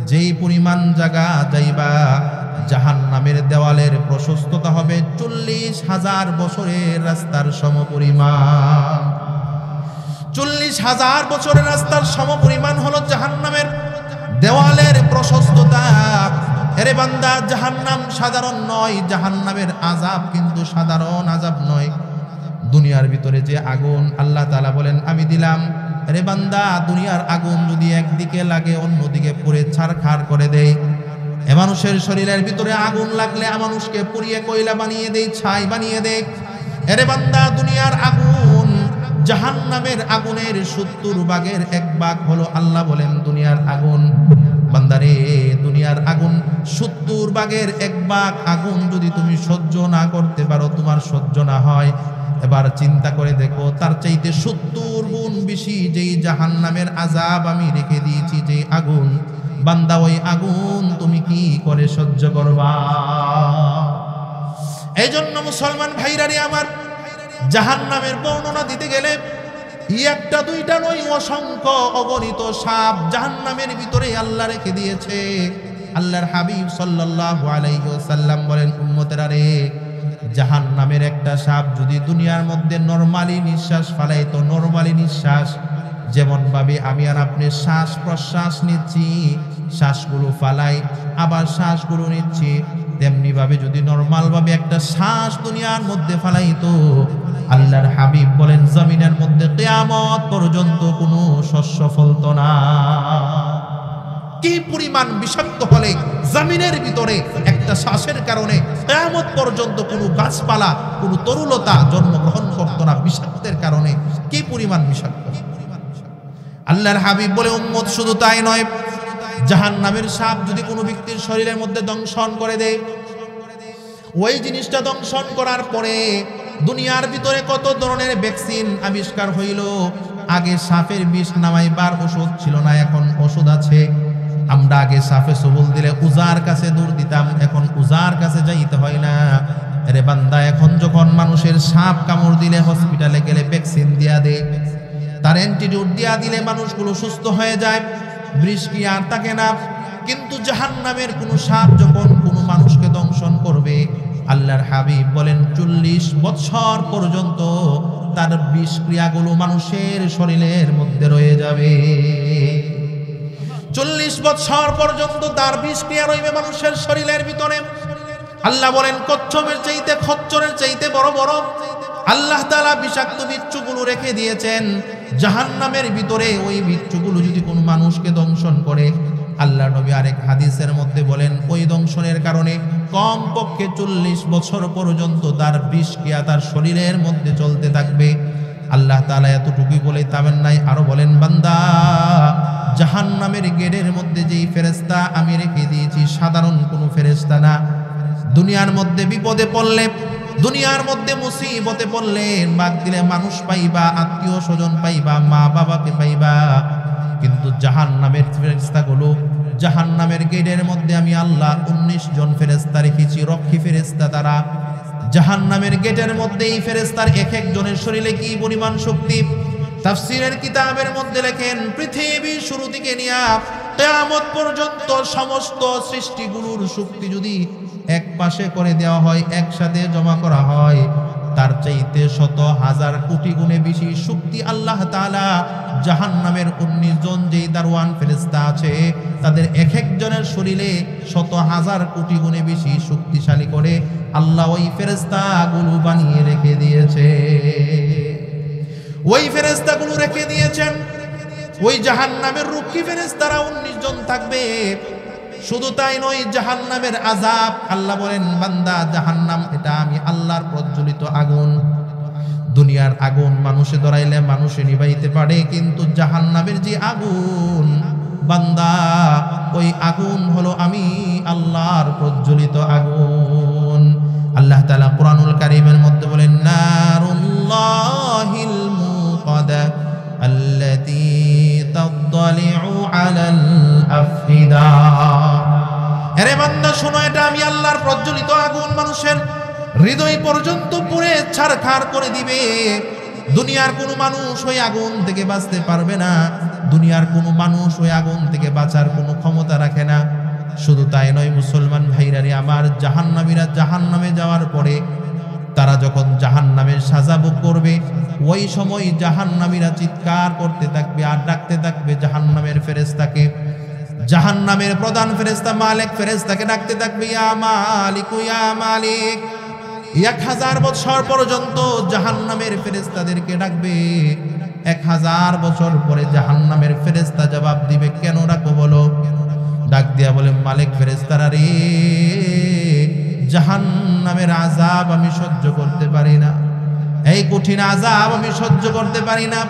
যেই পরিমাণ জায়গা যাইবা, জাহান্নামের দেওয়ালের প্রশস্ততা হবে 40,000 বছরের রাস্তার সমপরিমাণ। 40,000 বছরের রাস্তার সমপরিমাণ হলো জাহান্নামের দেওয়ালের প্রশস্ততা। এরে বান্দা, জাহান্নাম সাধারণ নয়, জাহান্নামের আযাব কিন্তু সাধারণ আযাব নয়। দুনিয়ার ভিতরে যে আগুন আল্লাহ তাআলা বলেন আমি দিলাম, আরে বান্দা, দুনিয়ার আগুন যদি একদিকে লাগে অন্যদিকে পুড়ে ছারখার করে দেয়। এ মানুষের শরীরের ভিতরে আগুন লাগলে মানুষকে পুড়িয়ে কয়লা বানিয়ে দেয়, ছাই বানিয়ে দেয়। আরে বান্দা, দুনিয়ার আগুন জাহান্নামের আগুনের 70 ভাগের 1 ভাগ হলো আল্লাহ বলেন দুনিয়ার আগুন। বান্দারে, দুনিয়ার আগুন 70 ভাগের 1 ভাগ আগুন যদি তুমি সহ্য না করতে পারো, তোমার সহ্য না হয়, এবার চিন্তা করে দেখো তার চাইতে 70 গুণ বেশি যেই জাহান্নামের আযাব আমি রেখে দিয়েছি, যে আগুন, বান্দা ওই আগুন তুমি কি করে সহ্য করবা? এই জন্য মুসলমান ভাইরারে আমার, জাহান্নামের বর্ণনা দিতে গেলে একটা দুইটা নয়, অসংখ্য অগণিত সাপ জাহান্নামের ভিতরে আল্লাহ রেখে দিয়েছে। আল্লাহর হাবিব সাল্লাল্লাহু আলাইহি ওয়াসাল্লাম বলেন উম্মতেরা রে, জাহান্নামের একটা সাপ যদি দুনিয়ার মধ্যে নরমালি নিঃশ্বাস ফালাইতো, নরমালি নিঃশ্বাস যেমন ভাবে আমি আর আপনি শ্বাস প্রশ্বাস নিচ্ছি, শ্বাসগুলো ফালাই আবার শ্বাসগুলো নিচ্ছি, তেমনি ভাবে যদি নরমাল ভাবে একটা শ্বাস দুনিয়ার মধ্যে ফালাইতো, আল্লাহর হাবিব বলেন জমিনের মধ্যে কিয়ামত পর্যন্ত কোনো শস্য ফলতো না। কি পরিমাণ বিষাক্ত হলে জমিনের ভিতরে একটা শ্বাসের কারণে কিয়ামত পর্যন্ত কোনো গাছপালা, কোনো তরুলতা জন্মগ্রহণ করতো না, বিষাক্তের কারণে। কি পরিমাণ বিষাক্ত! আল্লাহর হাবিব বলে উম্মত শুধু তাই নয়, জাহান্নামের সাপ যদি কোনো ব্যক্তির শরীরের মধ্যে দংশন করে দেয়, ওই জিনিসটা দংশন করার পরে দুনিয়ার ভিতরে কত ধরনের ভ্যাকসিন আবিষ্কার হইল। আগে সাপের বিষ নামাইবার ওষুধ ছিল না, এখন ওষুধ আছে। আমরা আগে সাপে সবল দিলে উজার কাছে দৌড় দিতাম, এখন উজার কাছে যাইতে হয় না। আরে বান্দা, এখন যখন মানুষের সাপ কামড় দিলে হসপিটালে গেলে ভ্যাকসিন দিয়া দেয়, তার অ্যান্টিডোট দিয়া দিলে মানুষগুলো সুস্থ হয়ে যায়, বিষ কি আর থাকে না। কিন্তু জাহান্নামের কোনো সাপ যখন কোনো মানুষকে দংশন করবে, আল্লাহর হাবিব বলেন 40 বছর পর্যন্ত তার বিষ ক্রিয়াগুলো মানুষের শরীরের মধ্যে রয়ে যাবে। 40 বছর পর্যন্ত তার বিষ ক্রিয়া রইবে মানুষের শরীরের ভিতরে। আল্লাহ বলেন কচ্ছপের চাইতে, খচ্চরের চাইতে বড় বড় আল্লাহ তাআলা বিষাক্ত বিচ্ছুগুলো রেখে দিয়েছেন জাহান্নামের ভিতরে। ওই বিচ্ছুগুলো যদি কোনো মানুষকে দংশন করে, আল্লাহ নবী আরেক হাদিসের মধ্যে বলেন ওই দংশনের কারণে কমপক্ষে 40 বছর পর্যন্ত তার বিষ ক্রিয়া তার শরীরের মধ্যে চলতে থাকবে। আল্লাহ তাআলা এতটুকুই বলে থামেন নাই, আরো বলেন বান্দা, জাহান্নামের গেটের মধ্যে যেই ফেরেশতা আমি রেখে দিয়েছি সাধারণ কোনো ফেরেশতা না। দুনিয়ার মধ্যে বিপদে পড়লে, দুনিয়ার মধ্যে মুসিবতে পড়লে, বাগ দিলে মানুষ পাইবা, আত্মীয় স্বজন পাইবা, মা বাবাকে পাইবা, কিন্তু জাহান্নামের ফেরেশতাগুলো, জাহান্নামের গেটের মধ্যে আমি আল্লাহ 19 জন ফেরেশতা রেখেছি, রক্ষী ফেরেশতা তারা। জাহান্নামের গেটের মধ্যে এই ফেরেশতার এক এক জনের শরীরে কি পরিমাণ শক্তি! তাফসীরের কিতাবের মধ্যে লেখেন পৃথিবীর শুরু থেকে নিয়ে কিয়ামত পর্যন্ত সমস্ত সৃষ্টিগুলোর শক্তি যদি এক পাশে করে দেওয়া হয়, একসাথে জমা করা হয়, তার চাইতে শত হাজার কোটি গুণে বেশি শক্তি আল্লাহ তাআলা জাহান্নামের 19 জন যেই দারওয়ান ফেরেশতা আছে তাদের এক একজনের শরীরে শত হাজার কোটি গুণে বেশি শক্তিশালী করে আল্লাহ ওই ফেরেশতাগুলো বানিয়ে রেখে দিয়েছে। ওই ফেরেশতাগুলো রেখে দিয়েছেন। ওই জাহান্নামের রক্ষী ফেরেশতারা 19 জন থাকবে। শুধু তাই নয়, জাহান্নামের আযাব, আল্লাহ বলেন বান্দা জাহান্নাম এটা আমি আল্লাহর প্রজ্বলিত আগুন। দুনিয়ার আগুন মানুষে ধরাইলে মানুষে নিভাইতে পারে, কিন্তু জাহান্নামের যে আগুন বান্দা, ওই আগুন হলো আমি আল্লাহর প্রজ্বলিত আগুন। আল্লাহ তাআলা কুরআনুল কারীমের মধ্যে বলেন নারুল্লাহিল মুকাদা আল্লাতী তাত্তালিউ আলাল আফইদা। আরে বান্দা শোনো, এটা আমি আল্লাহর প্রজ্বলিত আগুন, মানুষের হৃদয় পর্যন্ত পুড়ে ছারখার করে দিবে। দুনিয়ার কোনো মানুষ ওই আগুন থেকে বাঁচতে পারবে না। দুনিয়ার কোনো মানুষ ওই আগুন থেকে বাঁচার কোনো ক্ষমতা রাখে না। শুধু তাই নয় মুসলমান ভাইরারে আমার, জাহান্নামীরা জাহান্নামে যাওয়ার পরে তারা যখন জাহান্নামের সাজা ভোগ করবে, ওই সময় জাহান্নামীরা চিৎকার করতে থাকবে আর ডাকতে থাকবে জাহান্নামের ফেরেশতাকে। জাহান্নামের প্রধান ফেরেশতা মালিক ফেরেশতাকে ডাকতে থাকবে ইয়া মালিক ইয়া মালিক। 1000 বছর পর্যন্ত জাহান্নামের ফেরেশতাদেরকে ডাকবে। 1000 বছর পরে জাহান্নামের ফেরেশতা জবাব দিবে, কেন ডাকো বলো? ডাক দিয়া বলে মালিক ফেরেশতারা রে, জাহান্নামের আযাব আমি সহ্য করতে পারি না, এই কঠিন আযাব আমি সহ্য করতে পারি না।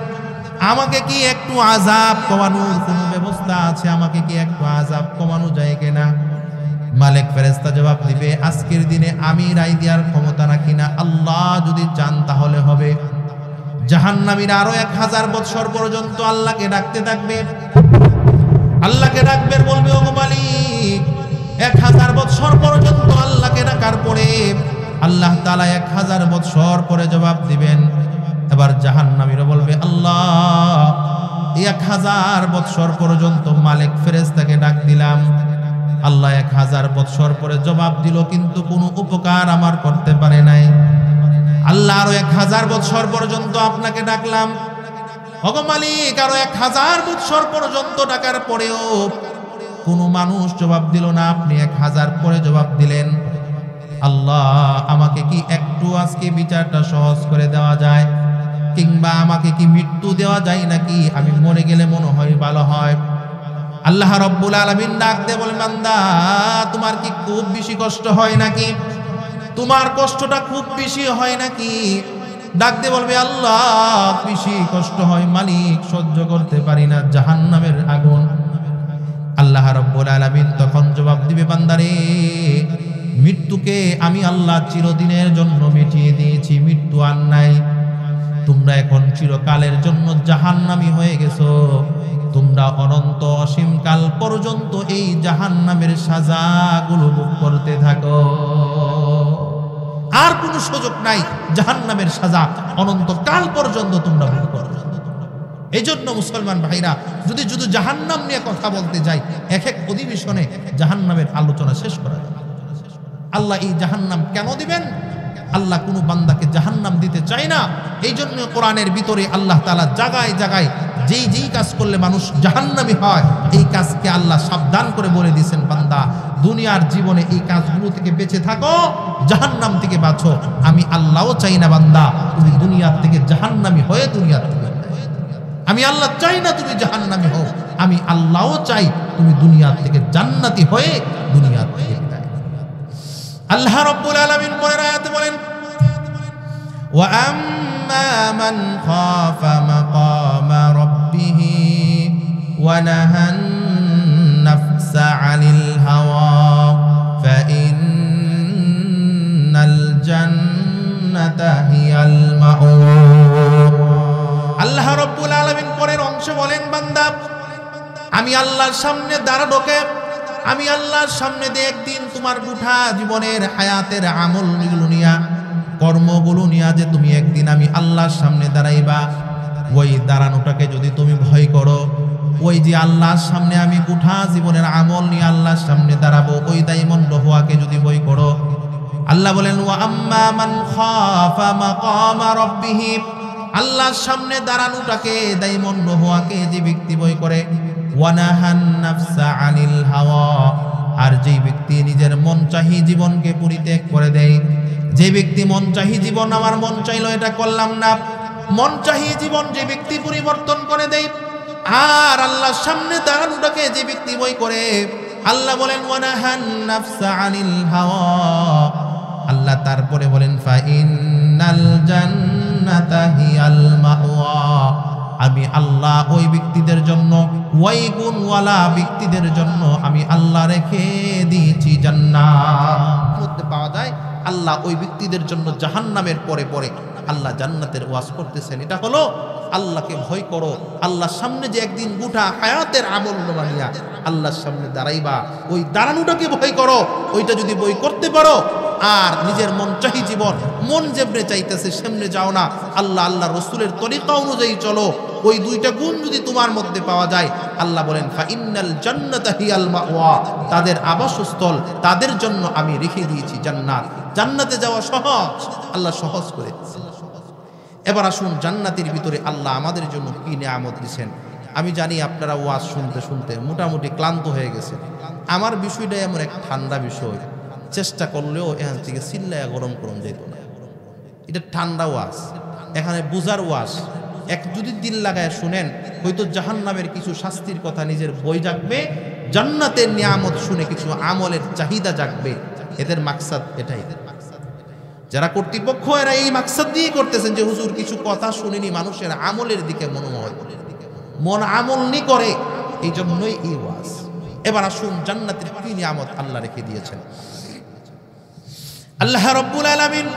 আমাকে কি একটু আযাব কমানোর কোনো ব্যবস্থা আছে? আমাকে কি একটু আযাব কমানো যায় কিনা? মালিক ফেরেশতা জবাব দিবে, আজকের দিনে আমি রায় দেওয়ার ক্ষমতা রাখি না, আল্লাহ যদি চান তাহলে হবে। জাহান্নামীরা আরো 1000 বছর পর্যন্ত আল্লাহকে ডাকতে থাকবে। আল্লাহকে ডাকবে, বলবে ওগো মালিক। 1000 বছর পর্যন্ত আল্লাহকে ডাকার পরে আল্লাহ তাআলা 1000 বছর পরে জবাব দিবেন। এবার জাহান্নামীরা বলবে আল্লাহ 1000 বছর পর্যন্ত মালিক ফেরেশতাকে ডাক দিলাম, আল্লাহ 1000 বছর পরে জবাব দিল, কিন্তু কোনো উপকার আমার করতে পারে নাই। আল্লাহ আরো 1000 বছর পর্যন্ত আপনাকে ডাকলাম, ওগো মালিক আরো 1000 বছর পর্যন্ত ডাকার পরেও কোনো মানুষ জবাব দিল না, আপনি 1000 পরে জবাব দিলেন। আল্লাহ আমাকে কি একটু আজকে বিচারটা সহজ করে দেওয়া যায়, কিংবা আমাকে কি মৃত্যু দেওয়া যায় নাকি? আমি মরে গেলে মনে হয় ভালো হয়। আল্লাহ রাব্বুল আলামিন ডাক দিয়ে বলেন, বান্দা তোমার কি খুব বেশি কষ্ট হয় নাকি? তোমার কষ্টটা খুব বেশি হয় নাকি? ডাক দিয়ে বলবে আল্লাহ বেশি কষ্ট হয় মালিক, সহ্য করতে পারি না জাহান্নামের আগুন। আল্লাহ রাব্বুল আলামিন তখন জবাব দিবে, বান্দারে মৃত্যুকে আমি আল্লাহ চিরদিনের জন্য মিটিয়ে দিয়েছি, মৃত্যু আর নাই। তোমরা এখন চিরকালের জন্য জাহান্নামী হয়ে গেছো। তোমরা অনন্ত অসীম কাল পর্যন্ত এই জাহান্নামের সাজাগুলো ভোগ করতে থাকো। আর কোনো সুযোগ নাই, জাহান্নামের সাজা অনন্ত কাল পর্যন্ত তোমরা ভোগ করো। এই জন্য মুসলমান ভাইরা, যদি শুধু জাহান্নাম নিয়ে কথা বলতে যাই, এক এক অধিবেশনে জাহান্নামের আলোচনা শেষ করা যায়। আল্লাহ এই জাহান্নাম কেন দিবেন? আল্লাহ কোনো বান্দাকে জাহান্নাম দিতে চায় না। এই জন্য কোরআনের ভিতরে আল্লাহ তাআলা জায়গায় জায়গায় যেই কাজ করলে মানুষ জাহান্নামী হয়, এই কাজকে আল্লাহ সাবধান করে বলে দিয়েছেন, বান্দা দুনিয়ার জীবনে এই কাজগুলো থেকে বেঁচে থাকো, জাহান্নাম থেকে বাঁচো। আমি আল্লাহও চাই না বান্দা তুমি দুনিয়ার থেকে জাহান্নামী হয়ে দুনিয়ার থেকে, আমি আল্লাহ চাই না তুমি জাহান্নামী হও, আমি আল্লাহও চাই তুমি দুনিয়ার থেকে জান্নাতি হয়ে দুনিয়ার থেকে। আল্লাহ রাব্বুল আলামিন পরের আয়াতে বলেন, ওয়া আম্মা মান খাফা মাকামা রাব্বিহি ওয়া নাহান নাফসা আনিল হাওয়া ফাইন্নাল জান্নাতা হিয়াল মাওয়া। আল্লাহ রাব্বুল আলামিন পরের অংশ বলেন, বান্দা আমি আল্লাহর সামনে দাঁড়ানোকে, আমি আল্লাহর সামনে দিয়ে একদিন তোমার গোটা জীবনের হায়াতের আমলগুলো নিয়া, কর্মগুলো নিয়া যে তুমি একদিন আমি আল্লাহর সামনে দাঁড়াইবা, ওই দাঁড়ানোটাকে যদি তুমি ভয় করো, ওই যে আল্লাহর সামনে আমি গোটা জীবনের আমল নিয়ে আল্লাহর সামনে দাঁড়াবো, ওই দাইমন্ড হওয়াকে যদি ভয় করো, আল্লাহ বলেন ওয়া আম্মা মান খাফা মাকামা রাব্বিহ, আল্লাহর সামনে দাঁড়ানোটাকে দায়মন্য হওয়াকে যে ব্যক্তি ভয় করে, ওয়া নাহান নাফসা আনিল হাওয়া, আর যে ব্যক্তি নিজের মন চাহি জীবনকে পরিত্যাগ করে দেয়, যে ব্যক্তি মন চাহি জীবন, আমার মন চাইলো এটা করলাম না, মন চাহি জীবন যে ব্যক্তি পরিবর্তন করে দেয়, আর আল্লাহর সামনে দাঁড়ানোটাকে যে ব্যক্তি ভয় করে, আল্লাহ বলেন ওয়া নাহান নাফসা আনিল হাওয়া, আল্লাহ তারপরে বলেন ফা ইন্নাল জান্নাতা হিয়াল মাওয়া, আমি আল্লাহ ওই ব্যক্তিদের জন্য, ওই গুণওয়ালা ব্যক্তিদের জন্য আমি আল্লাহ রেখে দিয়েছি জান্নাত। মধ্যে পাওয়া যায় আল্লাহ ওই ব্যক্তিদের জন্য জাহান্নামের পরে পরে আল্লাহ জান্নাতের ওয়াজ করতেছেন। এটা হলো আল্লাহকে ভয় করো, আল্লাহর সামনে যে একদিন গোটা হায়াতের আমল বানিয়া আল্লাহর সামনে দাঁড়াইবা, ওই দাঁড়ানোটাকে ভয় করো। ওইটা যদি বই করতে পারো আর নিজের মন চাহি জীবন, মন যেমনে চাইতেছে সেমনে যাও না, আল্লাহ আল্লাহ রসুলের তরিকা অনুযায়ী চলো, ওই দুইটা গুণ যদি তোমার মধ্যে পাওয়া যায়, আল্লাহ বলেন ফা ইন্নাল জান্নাতা হিয়াল মাওয়া, তাদের আবাসস্থল, তাদের জন্য আমি রেখে দিয়েছি জান্নাত। জান্নাতে যাওয়া সহজ, আল্লাহ সহজ করে দিয়েছেন। এবার আসুন জান্নাতের ভিতরে আল্লাহ আমাদের জন্য কি নিয়ামত দিয়েছেন। আমি জানি আপনারা ওয়াজ শুনতে শুনতে মোটামুটি ক্লান্ত হয়ে গেছে। আমার বিষয়টা এমন এক ঠান্ডা বিষয়, চেষ্টা করলেও এখান থেকে চিল্লায়া গরম করুন যেত না। এটা ঠান্ডা ওয়াজ, এখানে বুঝার ওয়াজ। এক যদি দিল লাগায় শুনেন, হয়তো জাহান্নামের কিছু শাস্তির কথা নিজের বই জাগবে, জান্নাতের নিয়ামত শুনে কিছু আমলের চাহিদা জাগবে। এদের মাকসাদ এটাই। যারা কর্তৃপক্ষ এরা এই মাকসাদ দিয়ে করতেছেন যে হুজুর কিছু কথা শুনিনি, মানুষের আমলের দিকে মনোময়, মন আমল নি করে, এই জন্যই এই ওয়াজ। এবার আসুন জান্নাতের কি নিয়ামত আল্লাহ রেখে দিয়েছেন। আল্লাহ রাব্বুল আলামিন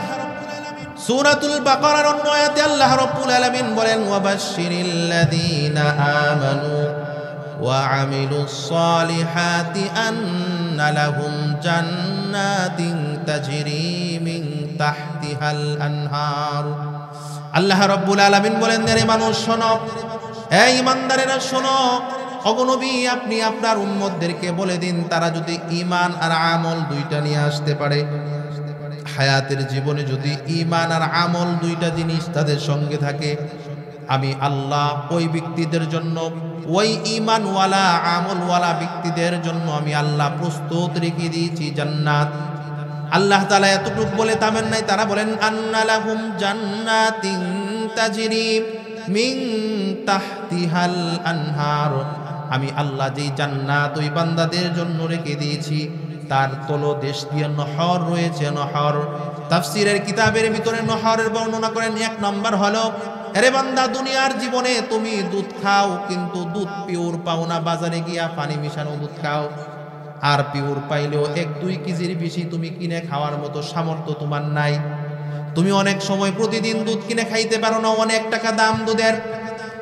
সূরাতুল বাকারার অন্য আয়াতে আল্লাহ রাব্বুল আলামিন বলেন ওয়াবাশশিরিল লাযীনা আমানু ওয়া আমিলুস সালিহাতি আন্না লাহুম জান্নাতিন তাজরি মিন তাহতিহাল আনহার। আল্লাহ রাব্বুল আলামিন বলেন রে মানুষ শোনো, এই ইমানদারেরা শোনো, ওগো নবী আপনি আপনার উম্মতদেরকে বলে দিন, তারা যদি ঈমান আর আমল দুইটা নিয়ে আসতে পারে, হায়াতের জীবনে যদি ঈমান আর আমল দুইটা জিনিস তাদের সঙ্গে থাকে, আমি আল্লাহ ওই ব্যক্তিদের জন্য, ওই ঈমানওয়ালা আমলওয়ালা ব্যক্তিদের জন্য আমি আল্লাহ প্রস্তুত রেখে দিয়েছি জান্নাত। আল্লাহ তাআলা এতটুকু বলে থামেন নাই, তারা বলেন আন্না লাহুম জান্নাতিন তাজরি মিন তাহতিহাল আনহার, আমি আল্লাহ যেই জান্নাত ওই বান্দাদের জন্য রেখে দিয়েছি তার তলদেশ দিয়ে নহর রয়েছে। নহর তাফসীরের কিতাবের ভিতরে নহরের বর্ণনা করেন, এক নম্বর হলো, আরে বান্দা দুনিয়ার জীবনে তুমি দুধ খাও, কিন্তু দুধ পিওর পাও না, বাজারে গিয়া পানি মিশানো দুধ খাও, আর পিওর পাইলেও 1-2 কেজির বেশি তুমি কিনে খাওয়ার মতো সামর্থ্য তোমার নাই। তুমি অনেক সময় প্রতিদিন দুধ কিনে খাইতে পারো না, অনেক টাকা দাম দুধের।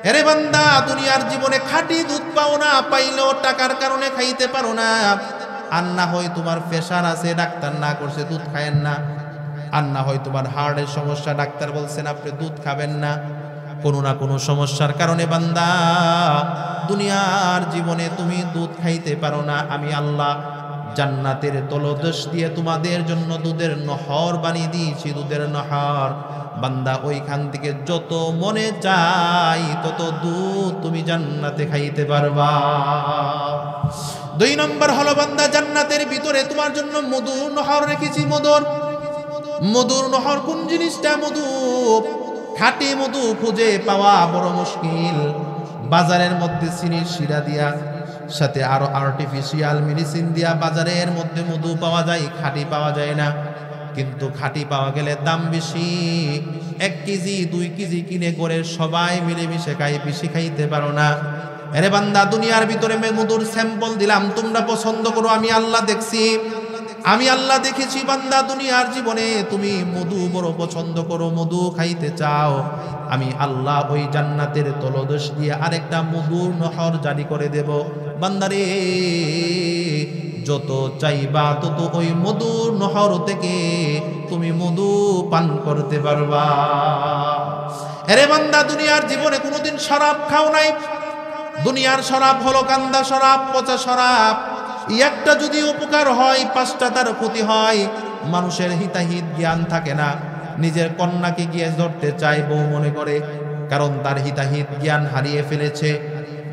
আরে বান্দা দুনিয়ার জীবনে খাঁটি দুধ পাও না, পাইলেও টাকার কারণে খাইতে পারো না। আর না হয় তোমার প্রেশার আছে, ডাক্তার না করছে দুধ খায়েন না, আর না হয় তোমার হার্টের সমস্যা, ডাক্তার বলছেন আপনি দুধ খাবেন না। কোনো না কোনো সমস্যার কারণে বান্দা দুনিয়ার জীবনে তুমি দুধ খাইতে পারো না, আমি আল্লাহ জান্নাতের তলদেশ দিয়ে তোমাদের জন্য দুধের নহর বানিয়ে দিয়েছি, দুধের নহর। বান্দা ওইখান থেকে যত মনে চাই তত দুধ তুমি জান্নাতে খাইতে পারবা। 2 নম্বর হলো বান্দা জান্নাতের ভিতরে তোমার জন্য মধুর নহর রেখেছি। মধুর নহর কোন জিনিসটা? মধু, খাঁটি মধু খুঁজে পাওয়া বড় মুশকিল। বাজারের মধ্যে চিনির শিরা দিয়া, সাথে আরো আর্টিফিশিয়াল মেডিসিন দিয়া বাজারের মধ্যে মধু পাওয়া যায়, খাঁটি পাওয়া যায় না। কিন্তু খাঁটি পাওয়া গেলে দাম বেশি। 1 কেজি 2 কেজি কিনে করে সবাই মিলেমিশে খাই, বেশি খাইতে পারো না। আরে বান্দা দুনিয়ার ভিতরে মধুর স্যাম্পল দিলাম, তোমরা পছন্দ করো, আমি আল্লাহ দেখছি, আমি আল্লাহ দেখেছি। বান্দা দুনিয়ার জীবনে তুমি মধু বড় পছন্দ করো, মধু খাইতে চাও, আমি আল্লাহ ওই জান্নাতের তলদেশ দিয়ে আরেকটা মধুর নহর জারি করে দেব। বান্দারে যত চাইবা তত ওই মধুর নহর থেকে তুমি মধু পান করতে পারবা। আরে বান্দা দুনিয়ার জীবনে কোনোদিন শরাব খাও নাই। দুনিয়ার শরাব হলো কান্দা শরাব, পচা শরাব। একটা যদি উপকার হয় 5টা তার ক্ষতি হয়। মানুষের হিতাহিত জ্ঞান থাকে না, নিজের কন্যাকে গিয়ে ধরতে চায় বউ মনে করে, কারণ তার হিতাহিত জ্ঞান হারিয়ে ফেলেছে।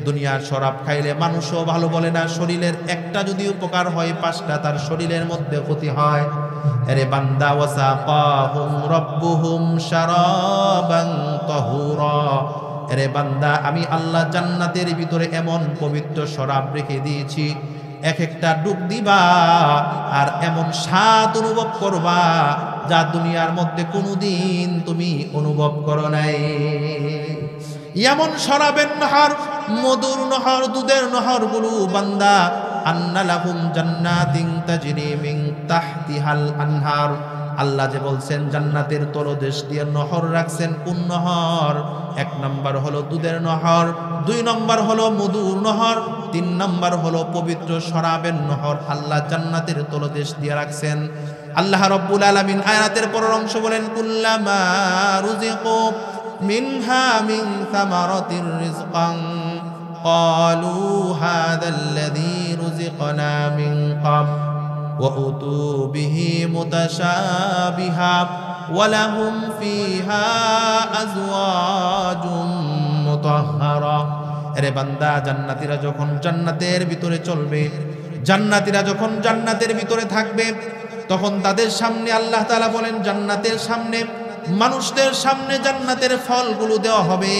দুনিয়ার শরাব খাইলে মানুষও ভালো বলে না, শরীরের একটা যদি উপকার হয় 5টা তার শরীরের মধ্যে ক্ষতি হয়। আরে বান্দা, ওয়াসাকাহুম রাব্বুহুম শারাবান তাহুরা, আরে বান্দা আমি আল্লাহ জান্নাতের ভিতরে এমন পবিত্র শরাব রেখে দিয়েছি, এক একটা ডুব দিবা আর এমন স্বাদ অনুভব করবা যা দুনিয়ার মধ্যে কোনোদিন তুমি অনুভব করো নাই। এমন শরাবের নহর, মধুর নহর, দুধের নহরগুলো বান্দা, আন্না লাহুম জান্নাতিন তাজরি মিন তাহতিহাল আনহার, আল্লাহ যে বলছেন জান্নাতের তলদেশ দিয়ে নহর রাখছেন। কোন নহর? 1 নম্বর হলো দুধের নহর, 2 নম্বর হলো মধুর নহর, 3 নম্বর হলো পবিত্র শরাবের নহর আল্লাহ জান্নাতের তলদেশ দিয়ে রাখছেন। আল্লাহ রাব্বুল আলামিন আয়াতের পরের অংশ বলেন, কুল্লামা রুজিকু মিনহা মিন সামারাতির রিজকান ক্বালু হাযাল্লাযী রুজিকনা মিন ক্বাবল ওয়া উতু বিহি মুতাশাবিহা ওয়া লাহুম ফিহা আজওয়াজুম মুতাহহারা। আরে বান্দা, জান্নাতীরা যখন জান্নাতের ভিতরে চলবে, জান্নাতীরা যখন জান্নাতের ভিতরে থাকবে, তখন তাদের সামনে আল্লাহ তাআলা বলেন, জান্নাতের সামনে, মানুষদের সামনে জান্নাতের ফলগুলো দেওয়া হবে।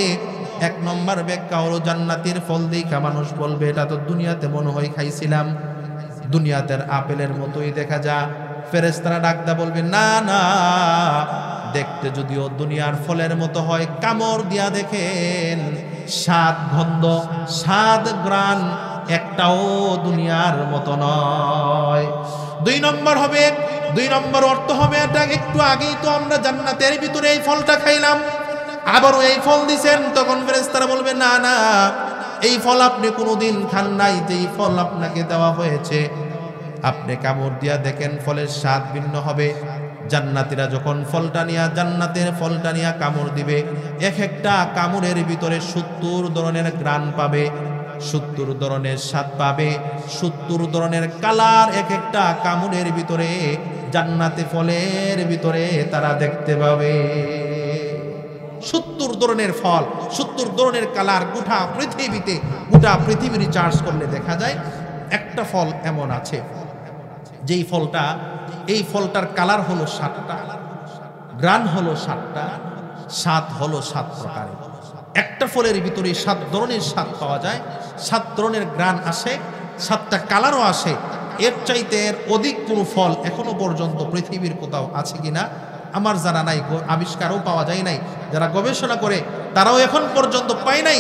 1 নম্বর ব্যাখ্যা হলো, জান্নাতের ফল দেখা মানুষ বলবে এটা তো দুনিয়াতে মনে হয় খাইছিলাম, দুনিয়াতে আপেলের মতোই দেখা যা। ফেরেশতারা ডাকদা বলবে, না না, দেখতে যদিও দুনিয়ার ফলের মতো হয়, কামড় দিয়া দেখেন, স্বাদ, গন্ধ, স্বাদ, ঘ্রাণ একটাও দুনিয়ার মতো নয়। 2 নম্বর হবে, 2 নম্বর অর্থ হবে, এটা একটু আগেই তো আমরা জান্নাতের ভিতরে এই ফলটা খাইলাম, আবারও এই ফল দিছেন। তখন ফেরেশতারা বলবে, না না, এই ফল আপনি কোনোদিন খান নাই, যেই ফল আপনাকে দেওয়া হয়েছে আপনি কামড় দিয়া দেখেন, ফলের স্বাদ ভিন্ন হবে। জান্নাতীরা যখন ফলটা নিয়া, জান্নাতের ফলটা নিয়া কামড় দিবে, এক একটা কামড়ের ভিতরে 70 ধরনের ঘ্রাণ পাবে, 70 ধরনের স্বাদ পাবে, 70 ধরনের কালার এক একটা কামড়ের ভিতরে, জান্নাতে ফলের ভিতরে তারা দেখতে পাবে। 70 ধরনের ফল, 70 ধরনের কালার। গোটা পৃথিবীতে, গোটা পৃথিবী রিচার্জ করলে দেখা যায় একটা ফল এমন আছে যেই ফলটা, এই ফলটার কালার হলো 7টা, ঘ্রাণ হলো 7টা, স্বাদ হলো 7 প্রকারের। একটা ফলের ভিতরে 7 ধরনের স্বাদ পাওয়া যায়, 7 ধরনের ঘ্রাণ আসে, 7টা কালারও আসে। এর চাইতে এর অধিক কোনো ফল এখনো পর্যন্ত পৃথিবীর কোথাও আছে কিনা আমার জানা নাই, আবিষ্কারও পাওয়া যায় নাই। যারা গবেষণা করে তারাও এখন পর্যন্ত পায় নাই।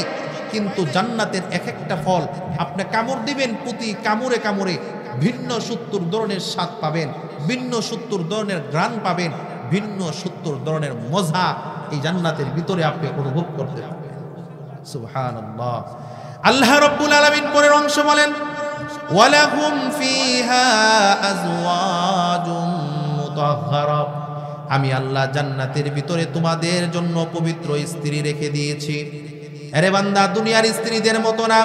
কিন্তু জান্নাতের এক একটা ফল আপনি কামড় দিবেন, প্রতি কামড়ে কামড়ে ভিন্ন 70 ধরনের স্বাদ পাবেন, ভিন্ন 70 ধরনের ঘ্রাণ পাবেন, ভিন্ন 70 ধরনের মজা এই জান্নাতের ভিতরে আপনি অনুভব করতে পারবেন। সুবহানাল্লাহ। আল্লাহ রাব্বুল আলামিন পরের অংশ বলেন, ওয়ালাহুম ফিহা আজওয়াজুম মুতাহহারা, আমি আল্লাহ জান্নাতের ভিতরে তোমাদের জন্য পবিত্র স্ত্রী রেখে দিয়েছি। আরে বান্দা, দুনিয়ার স্ত্রীদের মতো না।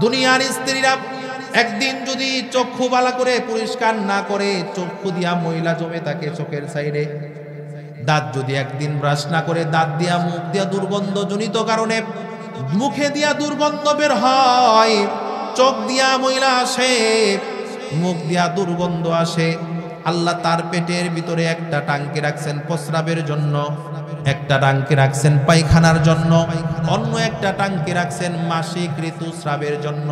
দুনিয়ার স্ত্রীরা একদিন যদি চক্ষু বালা করে পরিষ্কার না করে, চক্ষু দিয়া ময়লা জমে থাকে চোখের সাইডে, দাঁত যদি একদিন ব্রাশ না করে, দাঁত দিয়া, মুখ দিয়া দুর্গন্ধ জনিত কারণে মুখে দিয়া দুর্গন্ধ বের হয়, চোখ দিয়া ময়লা আসে, মুখ দিয়া দুর্গন্ধ আসে। আল্লাহ তার পেটের ভিতরে একটা টাঙ্কি রাখছেন প্রস্রাবের জন্য, একটা টাঙ্কি রাখছেন পায়খানার জন্য, অন্য একটা টাঙ্কি রাখছেন মাসিক ঋতুস্রাবের জন্য।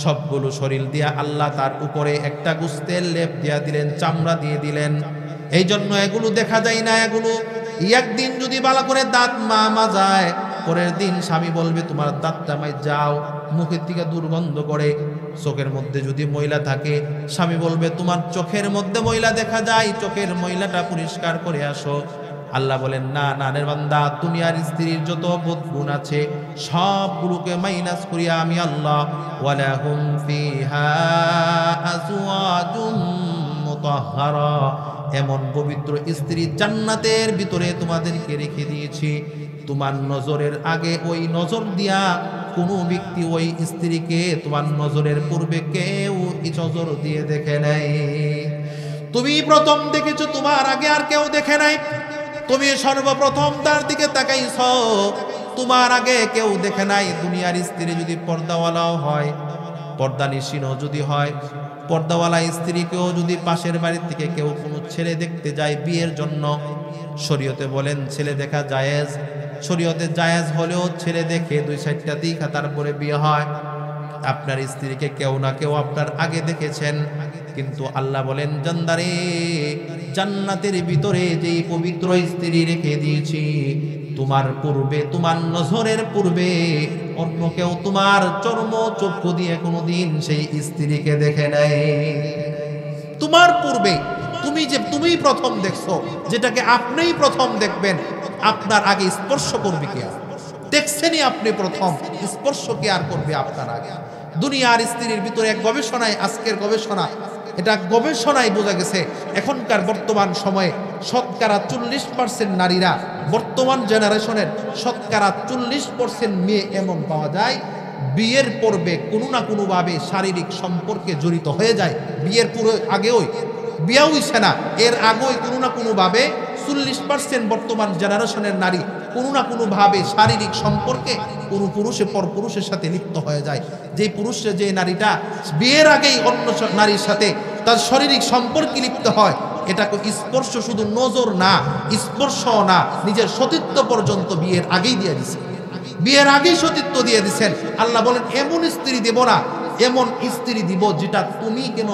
সবগুলো শরীর দিয়া আল্লাহ তার উপরে একটা গোস্তের লেপ দিয়া দিলেন, চামড়া দিয়ে দিলেন। এই জন্য এগুলো দেখা যায় না। এগুলো একদিন যদি ভালো করে দাঁত মাজায়, পরের দিন স্বামী বলবে তোমার দাঁতটা মাই যাও, মুখের থেকে দুর্গন্ধ করে। চোখের মধ্যে যদি ময়লা থাকে, স্বামী বলবে তোমার চোখের মধ্যে ময়লা দেখা যায়, চোখের ময়লাটা পরিষ্কার করে আসো। আল্লাহ বলেন, না না রে বান্দা, দুনিয়ার স্ত্রীর যত গুণ আছে সবগুলোকে মাইনাস করিয়া আমি আল্লাহ ওয়ালাহুম ফিহা আজওয়াজুম মুতাহহারা, এমন পবিত্র স্ত্রী জান্নাতের ভিতরে তোমাদেরকে রেখে দিয়েছি। তোমার নজরের আগে ওই নজর দিয়া কোনো ব্যক্তি ওই স্ত্রীকে তোমার নজরের পূর্বে কেউ নজর দিয়ে দেখে নাই। তুমি প্রথম দেখেছো, তোমার আগে আর কেউ দেখে নাই। তুমি সর্বপ্রথম তার দিকে তাকাইছ, তোমার আগে কেউ দেখে নাই। দুনিয়ার স্ত্রী যদি পর্দাওয়ালাও হয়, পর্দানিশীনও যদি হয়, পর্দাওয়ালা স্ত্রীকেও যদি পাশের বাড়ির থেকে কেউ কোনো ছেলে দেখতে যায় বিয়ের জন্য, শরীয়তে বলেন ছেলে দেখা জায়েজ। শরীয়তে জায়েজ হলেও ছেলে দেখে 2-4টা দেখা তারপরে বিয়ে হয়। আপনার স্ত্রীকে কেউ না কেউ আপনার আগে দেখেছেন, কিন্তু আল্লাহ বলেন জান্নারে, জান্নাতের ভিতরে যেই পবিত্র স্ত্রী রেখে দিয়েছি, তোমার পূর্বে, তোমার নজরের পূর্বে অন্য কেউ তোমার চর্ম চক্ষু দিয়ে কোনোদিন সেই স্ত্রীকে দেখে নাই। তোমার পূর্বে তুমি প্রথম দেখছো, যেটাকে আপনিই প্রথম দেখবেন, আপনার আগে স্পর্শ করবে কে? দেখছেনই আপনি প্রথম, স্পর্শ কে আর করবে আপনার আগে? দুনিয়ার স্ত্রীর ভিতরে এক গবেষণায়, আজকের গবেষণা, এটা গবেষণায় বোঝা গেছে এখনকার বর্তমান সময়ে শতকরা 40% নারীরা, বর্তমান জেনারেশনের শতকরা 40% মেয়ে এমন পাওয়া যায় বিয়ের পূর্বে কোনো না কোনোভাবে শারীরিক সম্পর্কে জড়িত হয়ে যায়। বিয়ের পুরো আগেও বিয়ে হইছে না, এর আগেই কোনো না কোনোভাবে 40% বর্তমান জেনারেশনের নারী কোনো না কোনোভাবে শারীরিক সম্পর্কে কোনো পরপুরুষের সাথে লিপ্ত হয়ে যায়। যে পুরুষে, যে নারীটা বিয়ের আগেই অন্য নারীর সাথে তার শারীরিক সম্পর্কে লিপ্ত হয়, এটাকে স্পর্শ শুধু নজর না, স্পর্শ না, নিজের সতীত্ব পর্যন্ত বিয়ের আগেই দিয়ে দিছে। বিয়ের আগেই সতীত্ব দিয়ে দিচ্ছেন। আল্লাহ বলেন এমন স্ত্রী দেব না, এমন স্ত্রী দিব যেটা তুমি কেন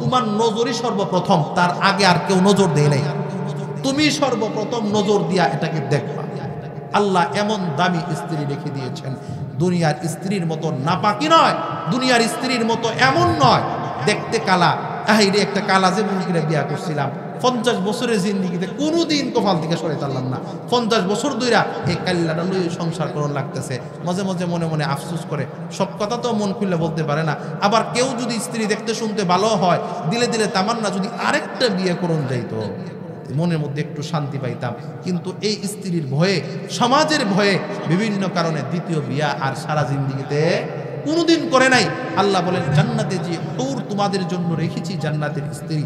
তোমার নজরই সর্বপ্রথম, তার আগে আর কেউ নজর দেয় নাই, তুমি সর্বপ্রথম নজর দিয়া এটাকে দেখবা। আল্লাহ এমন দামি স্ত্রী রেখে দিয়েছেন। দুনিয়ার স্ত্রীর মতো নাপাকি নয়, দুনিয়ার স্ত্রীর মতো এমন নয় দেখতে কালা। রে একটা কালা যে মুরগিরা বিয়া করছিলাম, 50 বছরের জিন্দিগিতে কোনোদিন কপাল থেকে সরে তারলাম না। 50 বছর ধইরা এই কাল্লাটা লই সংসার করন লাগতেছে। মাঝে মাঝে মনে মনে আফসোস করে, সব কথা তো মন খুলে বলতে পারে না। আবার কেউ যদি স্ত্রী দেখতে শুনতে ভালো হয়, দিলে দিলে তামান্না যদি আরেকটা বিয়ে করন যাইতো, মনের মধ্যে একটু শান্তি পাইতাম। কিন্তু এই স্ত্রীর ভয়ে, সমাজের ভয়ে, বিভিন্ন কারণে দ্বিতীয় বিয়া আর সারা জিন্দিগিতে কোনোদিন করে নাই। আল্লাহ বলেন জান্নাতে যে হুর তোমাদের জন্য রেখেছি, জান্নাতের স্ত্রী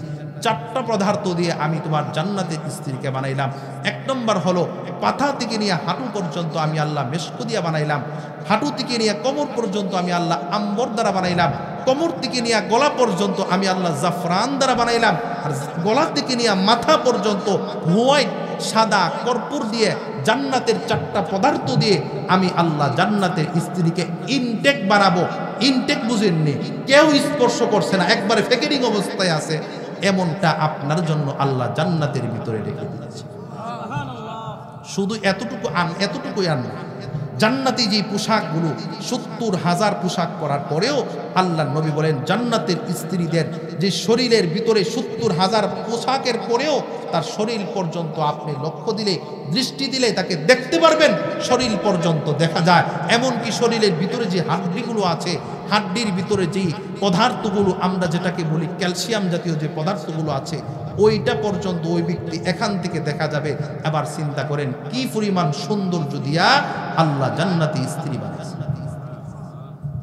4টা পদার্থ দিয়ে আমি তোমার জান্নাতের স্ত্রীকে বানাইলাম। 1 নম্বর হলো পাথা থেকে নিয়ে হাঁটু পর্যন্ত আমি আল্লাহ মেশক দিয়া বানাইলাম। হাঁটু থেকে নিয়ে কোমর পর্যন্ত আমি আল্লাহ আম্বর দ্বারা বানাইলাম। কোমর থেকে নিয়ে গলা পর্যন্ত আমি আল্লাহ জাফরান দ্বারা বানাইলাম। আর গলা থেকে নিয়ে মাথা পর্যন্ত হোয়াইট, সাদা কর্পূর দিয়ে, জান্নাতের 4টা পদার্থ দিয়ে আমি আল্লাহ জান্নাতের স্ত্রীকে ইনটেক বানাবো। ইনটেক বুঝেননি, কেউ স্পর্শ করছে না, একবারে ফেকেরিং অবস্থায় আছে, এমনটা আপনার জন্য আল্লাহ জান্নাতের ভিতরে রেখে দিয়েছে। শুধু এতটুকুই আন না, জান্নাতি যে পোশাকগুলো 70,000 পোশাক পরার পরেও আল্লাহ নবী বলেন জান্নাতের স্ত্রীদের যে শরীরের ভিতরে 70,000 পোশাকের পরেও তার শরীর পর্যন্ত আপনি লক্ষ্য দিলে, দৃষ্টি দিলে তাকে দেখতে পারবেন, শরীর পর্যন্ত দেখা যায়। এমনকি শরীরের ভিতরে যে হাড্ডিগুলো আছে, হাড্ডির ভিতরে যেই পদার্থগুলো আমরা যেটাকে বলি ক্যালসিয়াম জাতীয় যে পদার্থগুলো আছে, ওইটা পর্যন্ত ওই ব্যক্তি এখান থেকে দেখা যাবে। আবার চিন্তা করেন কি পরিমাণ সৌন্দর্য দিয়া আল্লাহ জান্নাতি স্ত্রী বানাইছেন।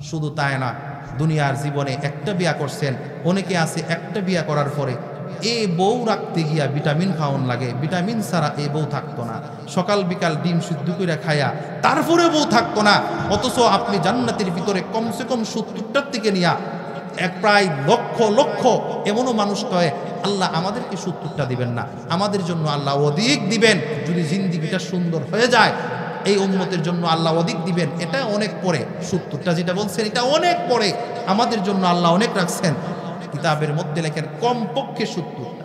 শুধু তাই না, দুনিয়ার জীবনে একটা বিয়া করছেন, অনেকে আছে একটা বিয়া করার পরে এই বউ রাখতে গিয়া ভিটামিন খাওয়ান লাগে, ভিটামিন ছাড়া এই বউ থাকতো না। সকাল বিকাল ডিম সিদ্ধ করে খায়া তারপরে বউ থাকতো না। অথচ আপনি জান্নাতের ভিতরে কমসে কম 70টার থেকে নিয়া প্রায় লক্ষ লক্ষ এমনও মানুষ কয় আল্লাহ আমাদেরকে 70টা দিবেন না, আমাদের জন্য আল্লাহ অধিক দিবেন। যদি জিন্দিগিটা সুন্দর হয়ে যায়, এই উম্মতের জন্য আল্লাহ অধিক দিবেন। এটা অনেক পরে, 70টা যেটা বলছেন এটা অনেক পরে, আমাদের জন্য আল্লাহ অনেক রাখছেন। কিতাবের মধ্যে লেখেন কমপক্ষে 70টা,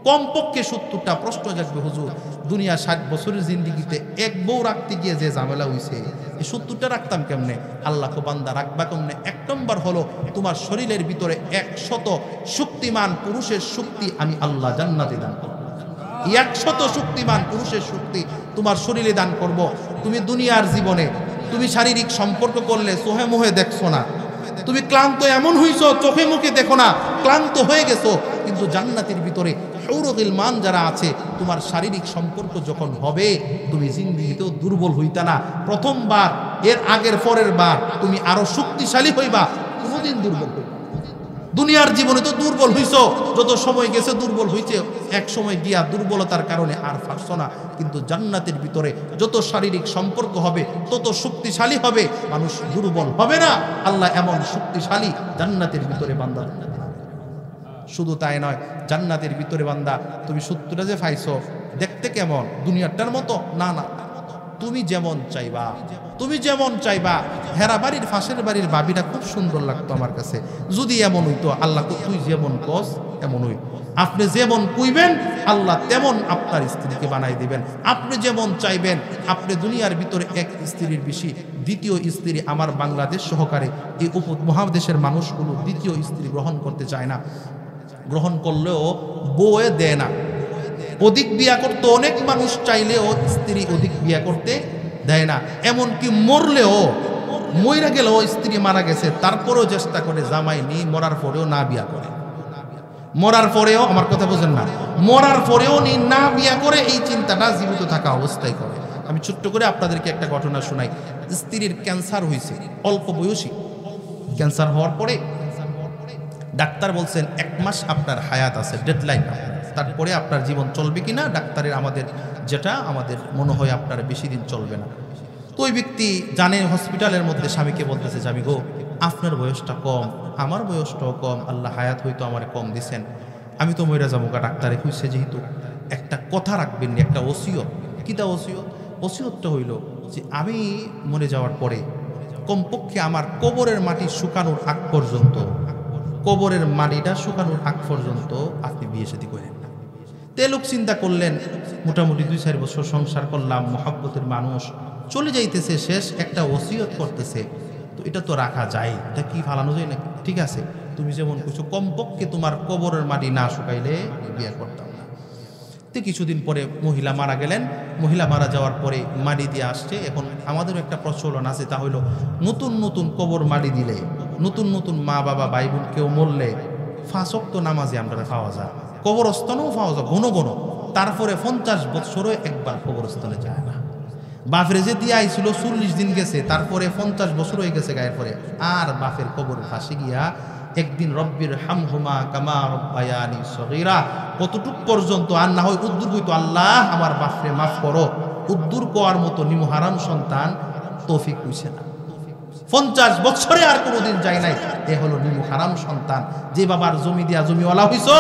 কমপক্ষে 70টা। প্রশ্ন জাগবে হুজুর, দুনিয়া 60 বছরের জিন্দিগিতে এক বউ রাখতে গিয়ে যে ঝামেলা হইছে, এই 70টা রাখতাম কেমনে? আল্লাহ কো বান্দা রাখবা কেমনে? 1 নম্বর হলো তোমার শরীরের ভিতরে 100 শক্তিমান পুরুষের শক্তি আমি আল্লাহ জান্নাতে দান করব। 100 শক্তিমান পুরুষের শক্তি তোমার শরীরে দান করব। তুমি দুনিয়ার জীবনে তুমি শারীরিক সম্পর্ক করলে চোখে মুখে দেখছো না, তুমি ক্লান্ত এমন হইছো, চোখে মুখে দেখো না, ক্লান্ত হয়ে গেছো। কিন্তু জান্নাতের ভিতরে হুরুল মান যারা আছে, তোমার শারীরিক সম্পর্ক যখন হবে, তুমি জিন্দেগিতেও দুর্বল হইতা না। প্রথমবার, এর আগের পরের বার তুমি আরো শক্তিশালী হইবা, কোনোদিন দুর্বল হইবা। দুনিয়ার জীবনে তো দুর্বল হইছো, যত সময় গেছে দুর্বল হইছে, এক সময় গিয়া দুর্বলতার কারণে আর পারছো না। কিন্তু জান্নাতের ভিতরে যত শারীরিক সম্পর্ক হবে তত শক্তিশালী হবে, মানুষ দুর্বল হবে না। আল্লাহ এমন শক্তিশালী জান্নাতের ভিতরে বান্দা। শুধু তাই নয়, জান্নাতের ভিতরে বান্দা তুমি সূত্রটা যে পাইছো দেখতে কেমন দুনিয়াটার মতো না, না, তুমি যেমন চাইবা, তুমি যেমন চাইবা। হেরা বাড়ির ফাঁসের বাড়ির বাবিটা খুব সুন্দর লাগতো আমার কাছে, যদি এমন হইতো। আল্লাহ তুই যেমন কস এমন হই, আপনি যেমন কইবেন আল্লাহ তেমন আপনার স্ত্রীকে বানাই দিবেন। আপনি যেমন চাইবেন, আপনি দুনিয়ার ভিতরে এক স্ত্রীর বেশি দ্বিতীয় স্ত্রী, আমার বাংলাদেশ সহকারে এই উপমহাদেশের মানুষগুলো দ্বিতীয় স্ত্রী গ্রহণ করতে চায় না, গ্রহণ করলেও বউয়ে দেয় না। অধিক বিয়া করতে অনেক মানুষ চাইলেও স্ত্রী অধিক বিয়া করতে দেয় না। এমনকি মরলেও, মইরা গেলেও, স্ত্রী মারা গেছে তারপরেও চেষ্টা করে জামাই নি মরার পরেও না বিয়া করে, মরার পরেও, আমার কথা বোঝেন না, মরার পরেও নি না বিয়া করে, এই চিন্তাটা জীবিত থাকা অবস্থায় করে। আমি ছোট্ট করে আপনাদেরকে একটা ঘটনা শোনাই। স্ত্রীর ক্যান্সার হয়েছে, অল্প বয়সী ক্যান্সার হওয়ার পরে ডাক্তার বলছেন 1 মাস আপনার হায়াত আছে, ডেডলাইন, তারপরে আপনার জীবন চলবে কিনা ডাক্তারের আমাদের যেটা আমাদের মনে হয় আপনার বেশি দিন চলবে না। তো ওই ব্যক্তি জানে হসপিটালের মধ্যে স্বামীকে বলতেছে, স্বামী গো আপনার বয়সটা কম, আমার বয়সটাও কম, আল্লাহ হায়াত হয়তো আমার কম দিছেন, আমি তো মইরা যাবো গা, ডাক্তারে কইছে যেহেতু একটা কথা রাখবেন, একটা ওসিয়ত। কিতা ওসিয়ত? ওসিয়তটা হইল যে আমি মরে যাওয়ার পরে কমপক্ষে আমার কবরের মাটি শুকানোর আগ পর্যন্ত, কবরের মাটিটা শুকানোর আগ পর্যন্ত আপনি বিয়ে শাদী করেন না। তে লোক চিন্তা করলেন, মোটামুটি 2-4 বছর সংসার করলাম, মহাব্বতের মানুষ, চলে যাইতেছে, শেষ একটা ওসিয়ত করতেছে, তো এটা তো রাখা যায়, এটা কি ফালানো যায় নাকি? ঠিক আছে, তুমি যেমন কিছু কমপক্ষে তোমার কবরের মাটি না শুকাইলে বিয়ে করতাম না। তো কিছুদিন পরে মহিলা মারা গেলেন। মহিলা মারা যাওয়ার পরে মাটি দিয়ে আসছে। এখন আমাদের একটা প্রচলন আছে, তা হইল নতুন নতুন কবর মাটি দিলে, নতুন নতুন মা বাবা ভাই বোন কেউ মরলে 5 ওয়াক্ত নামাজে আমরা পাওয়া যায়, কবরস্থানেও পাওয়া যায় ঘন ঘন। তারপরে 50 বছরও একবার কবরস্থানে যায় না। বাপরে যে দিয়ে আইছিল 40 দিন গেছে, তারপরে 50 বছর হয়ে গেছে গায়ের পরে, আর বাপের কবর ফাঁসে গিয়া একদিন রব্বির হামহুমা কামা রব্বায়ানি সগীরা, কতটুক পর্যন্ত, আর না হয় উদ্দুর হইতো আল্লাহ আমার বাপরে মাফ করো, উদ্দুর কোয়ার মতো নিমহারাম সন্তান তৌফিক হইছে না। 50 বছরে আর কোনোদিন যায় নাই। এ হলো নিমহারাম সন্তান। যে বাবার জমি দিয়া জমিওয়ালা হইছো,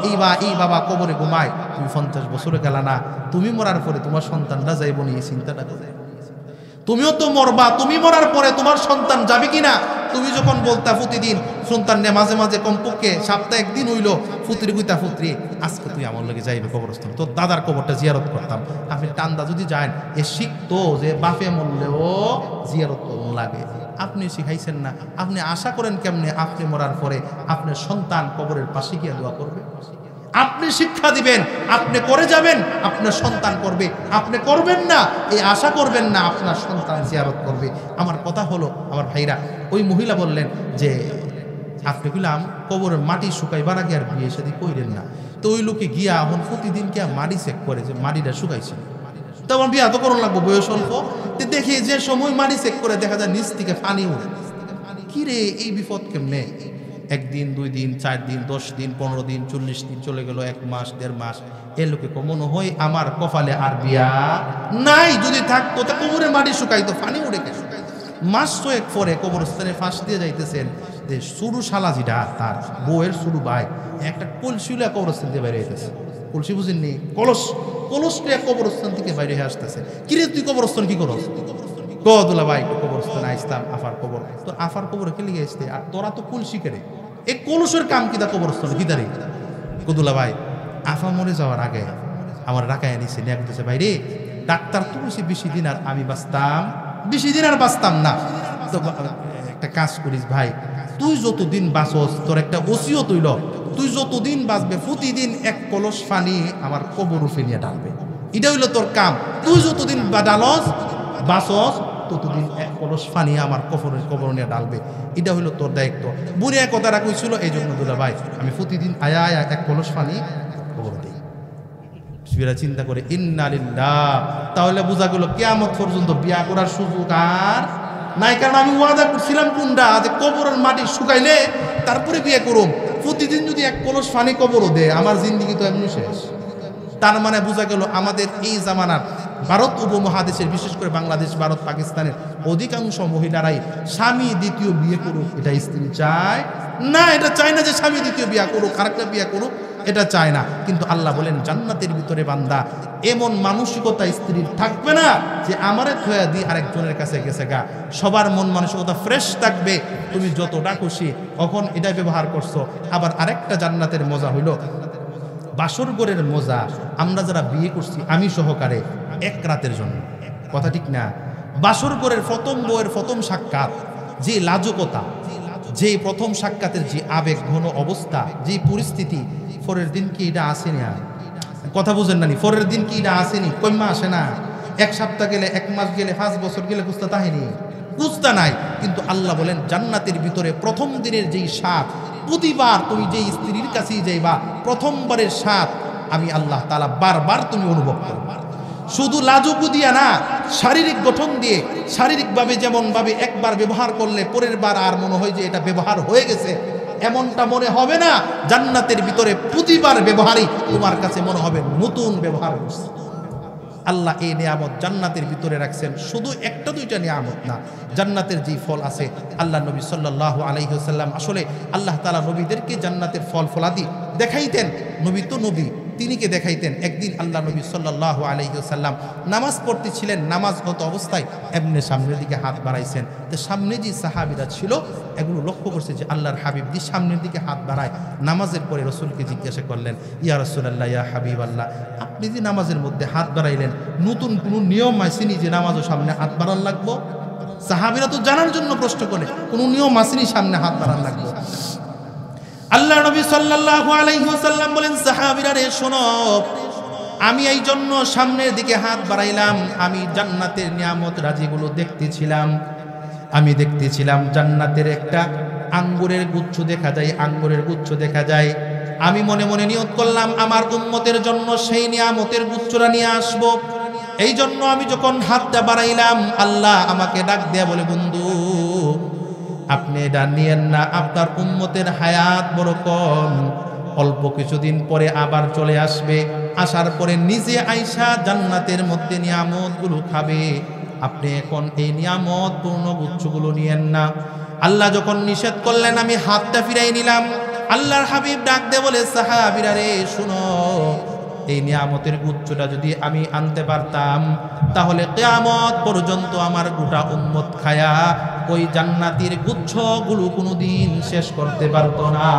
এই বাবা কবরে ঘুমায়, তুমি 50 বছরে গেলা না, তুমি মরার পরে তোমার সন্তানরা যাইব নি, এই চিন্তাটা করে। তুমিও তো মরবা, তুমি মরার পরে তোমার সন্তান যাবে কিনা? তুমি যখন বলতা প্রতিদিন সন্তান নে, মাঝে মাঝে কমপক্ষে সপ্তাহে 1 দিন হইলো ফুতরি গুইতা, ফুতরি আজকে তুই আমার লগে যাইবে কবরস্থান, তোর দাদার কবরটা জিয়ারত করতাম। আপনি টান্দা যদি যান, এ শিখতো যে বাপে মরলেও জিয়ারত লাগে। আপনি শিখাইছেন না, আপনি আশা করেন কেমনে আপনি মরার পরে আপনার সন্তান কবরের পাশে গিয়ে দোয়া করবে? আপনি শিক্ষা দিবেন, আপনি করে যাবেন, আপনার সন্তান করবে। আপনি করবেন না, এই আশা করবেন না আপনার সন্তান জিয়ারত করবে। আমার কথা হলো, আমার ভাইরা, ওই মহিলা বললেন যে আপনি বললাম কবরের মাটি শুকাইবার আগে আর বিয়ে শাদী কইরেন না। তো ওই লোকে গিয়া এখন প্রতিদিন কে মাটি চেক করে যে মাটিটা শুকাইছে, তো আমার বিয়া তো করুন লাগবো, বয়স অল্প। তো দেখি যে সময় মাটি চেক করে দেখা যায় নিচ থেকে পানি উঠে। কি রে, এই বিপদ কেমনে? 1 দিন 2 দিন 4 দিন 10 দিন 15 দিন 40 দিন চলে গেল, 1 মাস 1.5 মাস। এ লোকে মনে হয় আমার কপালে আর বিয়া নাই, যদি থাকতো তা কবরের মাটি শুকাইতো, পানি উড়ে গেছে। মাস 6 পরে কবরস্থানে ফাঁস দিয়ে যাইতেছেন যে সুরু শালা যেটা তার বউয়ের সুরু ভাই একটা কলসিলা কবরস্থান দিয়ে বাইরে হইতেছে। কলসি বুঝেননি? কলসটা কবরস্থান থেকে বাইরে হয়ে আসতেছে। কিরে তুই কবরস্থান কি করস? কদুলা ভাই কবরস্থানে আসতাম, আফার কবর। তোর আফার কবর কে লিগে আসতে, আর তোরা তো কলসি কেড়ে, এই কলসের কাম কিতা কবরস্থানে কিদারে? কদুলা ভাই আফা মরে যাওয়ার আগে আমার রাখায় নিছে, নিয়ে বলতেছে ভাই রে, ডাক্তার তো বলছে বেশি দিন আর আমি বাঁচতাম, বেশি দিন আর বাঁচতাম না, তো একটা কাজ করিস ভাই, তুই যতদিন বাঁচস তোর একটা ওসিয়ত হইল, তুই যতদিন বাঁচবে প্রতিদিন 1 কলস পানি আমার কবর উঠে নিয়ে ডালবে। এটা হইল তোর কাম। তুই যতদিন ডালস বাঁচস ততদিন 1 কলস পানি আমার কবর নিয়ে ডালবে। এটা হইল তোর দায়িত্ব। বুড়ি এক কথা রাখছিল, এই জন্য দুলা ভাই আমি প্রতিদিন আয়া 1 কলস পানি কবর দিই। চিন্তা করে ইন্না লিল্লাহ, তাহলে বোঝা গেল কিয়ামত পর্যন্ত বিয়া করার সুযোগ আর নাই, কারণ আমি ওয়াদা করছিলাম কোনটা যে কবরের মাটি শুকাইলে তারপরে বিয়ে করুম। প্রতিদিন যদি এক কলস পানি কবরও দেয় আমার জিন্দিগি তো এমনি শেষ। তার মানে বোঝা গেল আমাদের এই জামানার ভারত উপমহাদেশের, বিশেষ করে বাংলাদেশ, ভারত, পাকিস্তানের অধিকাংশ মহিলারাই স্বামী দ্বিতীয় বিয়ে করুক এটা স্ত্রী চায় না। এটা চায় না যে স্বামী দ্বিতীয় বিয়ে করুক, আরেকটা বিয়ে করুক, এটা চায় না। কিন্তু আল্লাহ বলেন জান্নাতের ভিতরে বান্দা এমন মানসিকতা স্ত্রীর থাকবে না যে আমারে থয়া দিয়ে আরেকজনের কাছে গেছে গা। সবার মন মানসিকতা ফ্রেশ থাকবে। তুমি যতটা খুশি কখন এটা ব্যবহার করছো। আবার আরেকটা জান্নাতের মজা হইল বাসর ঘরের মজা। আমরা যারা বিয়ে করছি আমি সহকারে এক রাতের জন্য, কথা ঠিক না? বাসর ঘরের প্রথম বউয়ের প্রথম সাক্ষাৎ, যে লাজকতা, যে প্রথম সাক্ষাতের যে আবেগ ঘন অবস্থা, যে পরিস্থিতি, পরের দিন কি এটা আসেনি? আর কথা বুঝেন না? পরের দিন কি এটা আসেনি? কইমা আসে না? এক সপ্তাহ গেলে, এক মাস গেলে, 5 বছর গেলে বুঝতে তাহেনি, বুঝতে নাই। কিন্তু আল্লাহ বলেন জান্নাতের ভিতরে প্রথম দিনের যেই স্বাদ, প্রতিবার তুমি যেই স্ত্রীর কাছেই যাইবা প্রথমবারের স্বাদ আমি আল্লাহ তাআলা বারবার তুমি অনুভব করবা। শুধু লাজুকু দিয়া না, শারীরিক গঠন দিয়ে, শারীরিকভাবে যেমন ভাবে একবার ব্যবহার করলে পরের বার আর মনে হয় যে এটা ব্যবহার হয়ে গেছে, এমনটা মনে হবে না। জান্নাতের ভিতরে প্রতিবার ব্যবহারই তোমার কাছে মনে হবে নতুন ব্যবহার করছে। আল্লাহ এই নিয়ামত জান্নাতের ভিতরে রাখছেন। শুধু একটা দুইটা নিয়ামত না, জান্নাতের যে ফল আছে। আল্লাহ নবী সাল্লাল্লাহু আলাইহি ওয়াসাল্লাম আসলে আল্লাহ তাআলা নবীদেরকে জান্নাতের ফল ফলাদি দেখাইতেন। নবী তো নবী, তিনিকে দেখাইতেন। একদিন আল্লাহ নবী সাল্লাল্লাহু আলাইহি ওয়াসাল্লাম নামাজ পড়তেছিলেন, নামাজগত অবস্থায় এমনি সামনের দিকে হাত বাড়াইছেন। তো সামনে যে সাহাবীরা ছিল এগুলো লক্ষ্য করছে যে আল্লাহর হাবিব দি সামনের দিকে হাত বাড়ায়। নামাজের পরে রসুলকে জিজ্ঞাসা করলেন, ইয়া রাসূলুল্লাহ, ইয়া হাবিব আল্লাহ, আপনি যে নামাজের মধ্যে হাত বাড়াইলেন, নতুন কোনো নিয়ম আসেনি যে নামাজও সামনে হাত বাড়ান লাগবো? সাহাবীরা তো জানার জন্য প্রশ্ন করে, কোনো নিয়ম আসেনি সামনে হাত বাড়ান লাগবো? আল্লাহ নবী সাল্লাল্লাহু আলাইহি ওয়াসাল্লাম বলেন, সাহাবীরা রে শোনো, আমি এই জন্য সামনের দিকে হাত বাড়াইলাম, আমি জান্নাতের নিয়ামত রাজিগুলো দেখতেছিলাম। আমি দেখতেছিলাম জান্নাতের একটা আঙ্গুরের গুচ্ছ দেখা যায়, আঙ্গুরের গুচ্ছ দেখা যায়। আমি মনে মনে নিয়ত করলাম আমার উম্মতের জন্য সেই নিয়ামতের গুচ্ছরা নিয়ে আসব। এই জন্য আমি যখন হাতটা বাড়াইলাম, আল্লাহ আমাকে ডাক দেয়া বলে, বন্ধু আপনি এটা নিয়েন না, আপনার উম্মতের হায়াত বড় কম, অল্প কিছুদিন পরে আবার চলে আসবে, আসার পরে নিজে আইসা জান্নাতের মধ্যে নিয়ামতগুলো খাবে, আপনি এখন এই নিয়ামত পূর্ণ গুচ্ছগুলো নিয়েন না। আল্লাহ যখন নিষেধ করলেন আমি হাতটা ফিরাই নিলাম। আল্লাহর হাবিব ডাক দে বলে, সাহাবীরা রে শুনো, এই নিয়ামতের গুচ্ছটা যদি আমি আনতে পারতাম তাহলে কিয়ামত পর্যন্ত আমার গোটা উম্মত খায়া ওই জান্নাতের গুচ্ছগুলো কোনোদিন শেষ করতে পারতো না।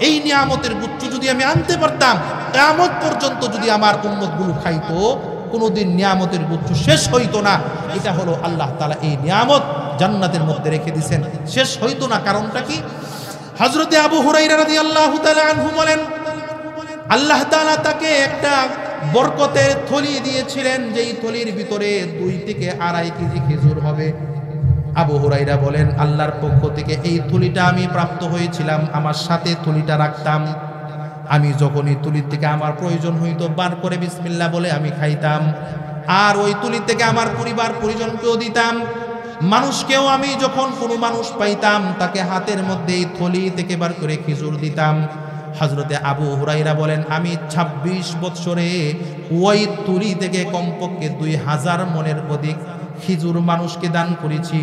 এই নিয়ামতের গুচ্ছ যদি আমি আনতে পারতাম, কিয়ামত পর্যন্ত যদি আমার উম্মতগুলো খাইতো, কোনোদিন নিয়ামতের গুচ্ছ শেষ হইতো না। এটা হলো আল্লাহ তাআলা এই নিয়ামত জান্নাতের মধ্যে রেখে দিয়েছেন, শেষ হইতো না। কারণটা কি? হযরতে আবু হুরায়রা রাদিয়াল্লাহু তাআলা আনহু বলেন, আল্লাহ তাআলা তাকে একটা বরকতের থলি দিয়েছিলেন, যেই থলির ভিতরে 2 থেকে 2.5 কেজি খেজুর হবে। আবু হুরায়রা বলেন, আল্লাহর পক্ষ থেকে এই থলিটা আমি প্রাপ্ত হয়েছিলাম, আমার সাথে থলিটা রাখতাম। আমি যখনই তুলির থেকে আমার প্রয়োজন হইতো বার করে বিসমিল্লাহ বলে আমি খাইতাম। আর ওই তুলি থেকে আমার পরিবার পরিজনকেও দিতাম। মানুষকেও আমি যখন কোনো মানুষ পাইতাম তাকে হাতের মধ্যে এই থলি থেকে বার করে খেজুর দিতাম। হযরতে আবু হুরায়রা বলেন, আমি 26 বছরে ওই তুলি থেকে কমপক্ষে 2000 মনের অধিক খেজুর মানুষকে দান করেছি।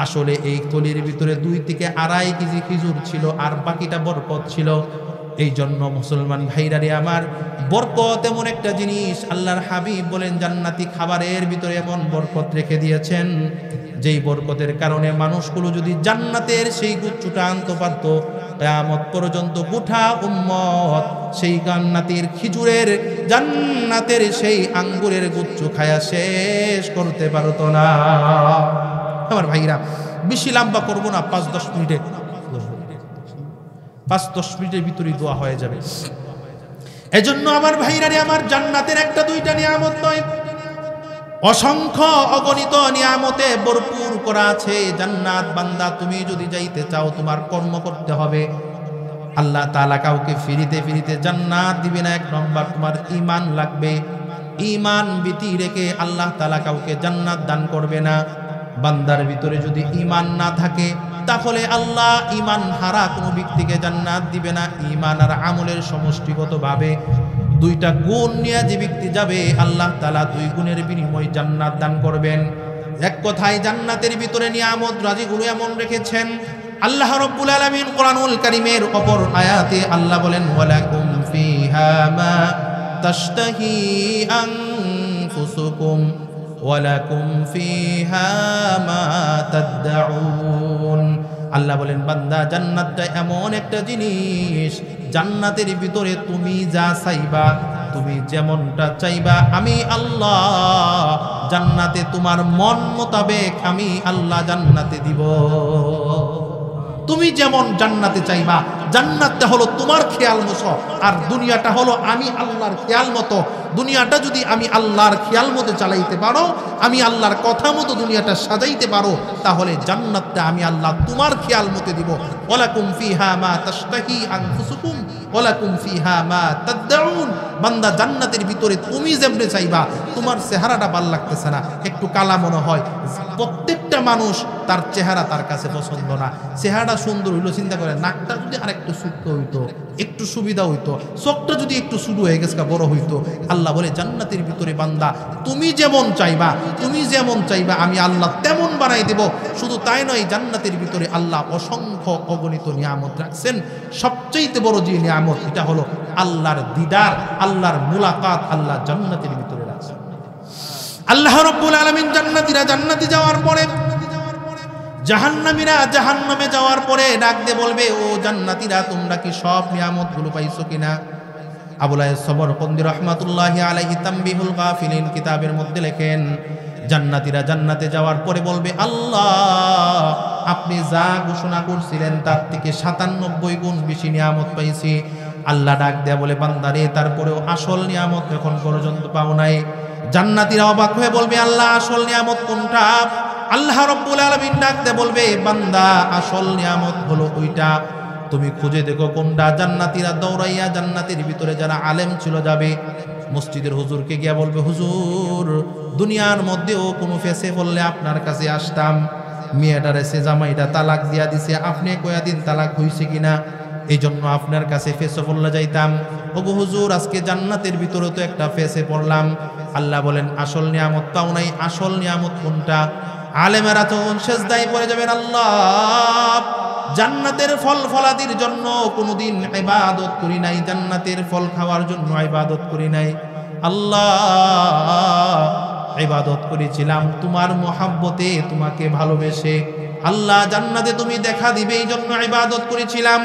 আসলে এই থলির ভিতরে 2 থেকে 2.5 কেজি খেজুর ছিল, আর বাকিটা বরকত ছিল। এই জন্য মুসলমান ভাইরা রে আমার, বরকত এমন একটা জিনিস, আল্লাহর হাবিব বলেন জান্নাতি খাবারের ভিতরে এমন বরকত রেখে দিয়েছেন, যেই বরকতের কারণে মানুষগুলো যদি জান্নাতের সেই গুচ্ছটা আনতে পারত, কিয়ামত পর্যন্ত গোটা উম্মত সেই জান্নাতের খেজুরের, জান্নাতের সেই আঙ্গুরের গুচ্ছ খায়া শেষ করতে পারতো না। আমার ভাইরা, বেশি লম্বা করবো না, 5-10 মিনিটে, 5-10 মিনিটের ভিতরেই দোয়া হয়ে যাবে। এজন্য আমার ভাইরা রে আমার, জান্নাতের একটা দুইটা নিয়ামত নয়, অসংখ্য অগণিত নিয়ামতে ভরপুর করা আছে জান্নাত। বান্দা তুমি যদি যাইতে চাও তোমার কর্ম করতে হবে। আল্লাহ তাআলা কাউকে ফিরিতে ফিরিতে জান্নাত দিবে না। 1 নম্বর তোমার ঈমান লাগবে। ঈমান ভীতি রেখে আল্লাহ তাআলা কাউকে জান্নাত দান করবে না। বান্দার ভিতরে যদি ঈমান না থাকে তাহলে আল্লাহ ঈমান হারা কোনো ব্যক্তিকে জান্নাত দিবে না। ঈমান আর আমলের সমষ্টিগতভাবে দুইটা গুণ নিয়ে যে ব্যক্তি যাবে আল্লাহ তাআলা দুই গুণের বিনিময়ে জান্নাত দান করবেন। এক কথায় জান্নাতের ভিতরে নিয়ামত রাজিগুলো এমন রেখেছেন। আল্লাহ রাব্বুল আলামিন কোরআনুল কারীমের অপর আয়াতে আল্লাহ বলেন ওয়ালাকুম ফিহা মা তাশতাহি আনফুসুকুম ওয়ালাকুম ফিহা মা তাদউন। আল্লাহ বলেন বান্দা জান্নাতটা এমন একটা জিনিস, জান্নাতের ভিতরে তুমি যা চাইবা, তুমি যেমনটা চাইবা, আমি আল্লাহ জান্নাতে তোমার মন মোতাবেক আমি আল্লাহ জান্নাতে দিব। তুমি যেমন জান্নাতে চাইবা, জান্নাতটা হলো তোমার খেয়াল মতো, আর দুনিয়াটা হলো আমি আল্লাহর খেয়াল মতো। দুনিয়াটা যদি আমি আল্লাহর খেয়াল মতো চালাইতে পারো, আমি আল্লাহর কথা মতো দুনিয়াটা সাজাইতে পারো, তাহলে জান্নাতটা আমি আল্লাহ তোমার খেয়াল মতো দিব। ওয়ালাকুম ফিহা মা তাশতাহি আনফুসুকুম ওয়ালাকুম ফিহা মা তাদউন। বান্দা জান্নাতের ভিতরে তুমি যেমনে চাইবা, তোমার চেহারাটা ভাল লাগতেছে না, একটু কালা মনে হয়, প্রত্যেকটা মানুষ তার চেহারা তার কাছে পছন্দ না। চেহারাটা সুন্দর হইলো, চিন্তা করে নাকটা যদি আর একটু শুকনো হইতো, একটু সুবিধা হইতো, চোখটা যদি একটু শুরু হয়ে গেছে বড় হইতো। আল্লাহ বলে জান্নাতের ভিতরে বান্দা তুমি যেমন চাইবা আমি আল্লাহ তেমন বানাই দেব। শুধু তাই নয়, জান্নাতের ভিতরে আল্লাহ অসংখ্য অগণিত নিয়ামত রাখছেন। সবচেয়ে বড় যে নিয়ামত এটা হলো আল্লাহর দিদার, আল্লাহর মুলাকাত আল্লাহ জান্নাতের ভিতরে রাখছেন। আল্লাহ রাব্বুল আলামিন জান্নাতীরা জান্নাতে যাওয়ার পরে, জাহান্নামীরা জাহান্নামে যাওয়ার পরে ডাক দিয়ে বলবে, ও জান্নাতীরা তোমরা কি সব নিয়ামতগুলো পাইছো কিনা? আবুল আইয়ুব সবরকন্দি রাহমাতুল্লাহি আলাইহি তানবিহুল গাফিলিন কিতাবের মধ্যে লেখেন, জান্নাতীরা জান্নাতে যাওয়ার পরে বলবে, আল্লাহ আপনি যা ঘোষণা করছিলেন তার থেকে 97 গুণ বেশি নিয়ামত পাইছি। আল্লাহ ডাক দেয়া বলে, বান্দারে তারপরেও আসল নিয়ামত এখন পর্যন্ত পাও নাই। জান্নাতীরা অবাক হয়ে বলবে, আল্লাহ আসল নিয়ামত কোনটা? আল্লাহ রাব্বুল আলামিন ডাক দেয়া বলবে, বান্দা আসল নিয়ামত হলো ওইটা, তুমি খুঁজে দেখো কোনটা। জান্নাতীরা দৌড়াইয়া জান্নাতের ভিতরে যারা আলেম ছিল যাবে, মসজিদের হুজুরকে গিয়া বলবে, হুজুর দুনিয়ার মধ্যেও কোনো ফেসে বললে আপনার কাছে আসতাম, মেয়েটার এসে জামাইটা তালাক দিয়া দিছে, আপনি কয়া দিন তালাক হইছে কিনা, এই জন্য আপনার কাছে ফেসে পড়লে যাইতাম। ওগো হুজুর আজকে জান্নাতের ভিতরে তো একটা ফেসে পড়লাম। আল্লাহ বলেন আসল নিয়ামত পাও নাই। আসল নিয়ামত কোনটা? আলেমেরা তখন সেজদায় পড়ে যাবেন, আল্লাহ জান্নাতের ফল ফলাদির জন্য কোনোদিন ইবাদত করি নাই, জান্নাতের ফল খাওয়ার জন্য ইবাদত করি নাই। আল্লাহ ইবাদত করেছিলাম তোমার মহব্বতে, তোমাকে ভালোবেসে। আল্লাহ জান্নাতে তুমি দেখা দিবে এই জন্য ইবাদত করেছিলাম।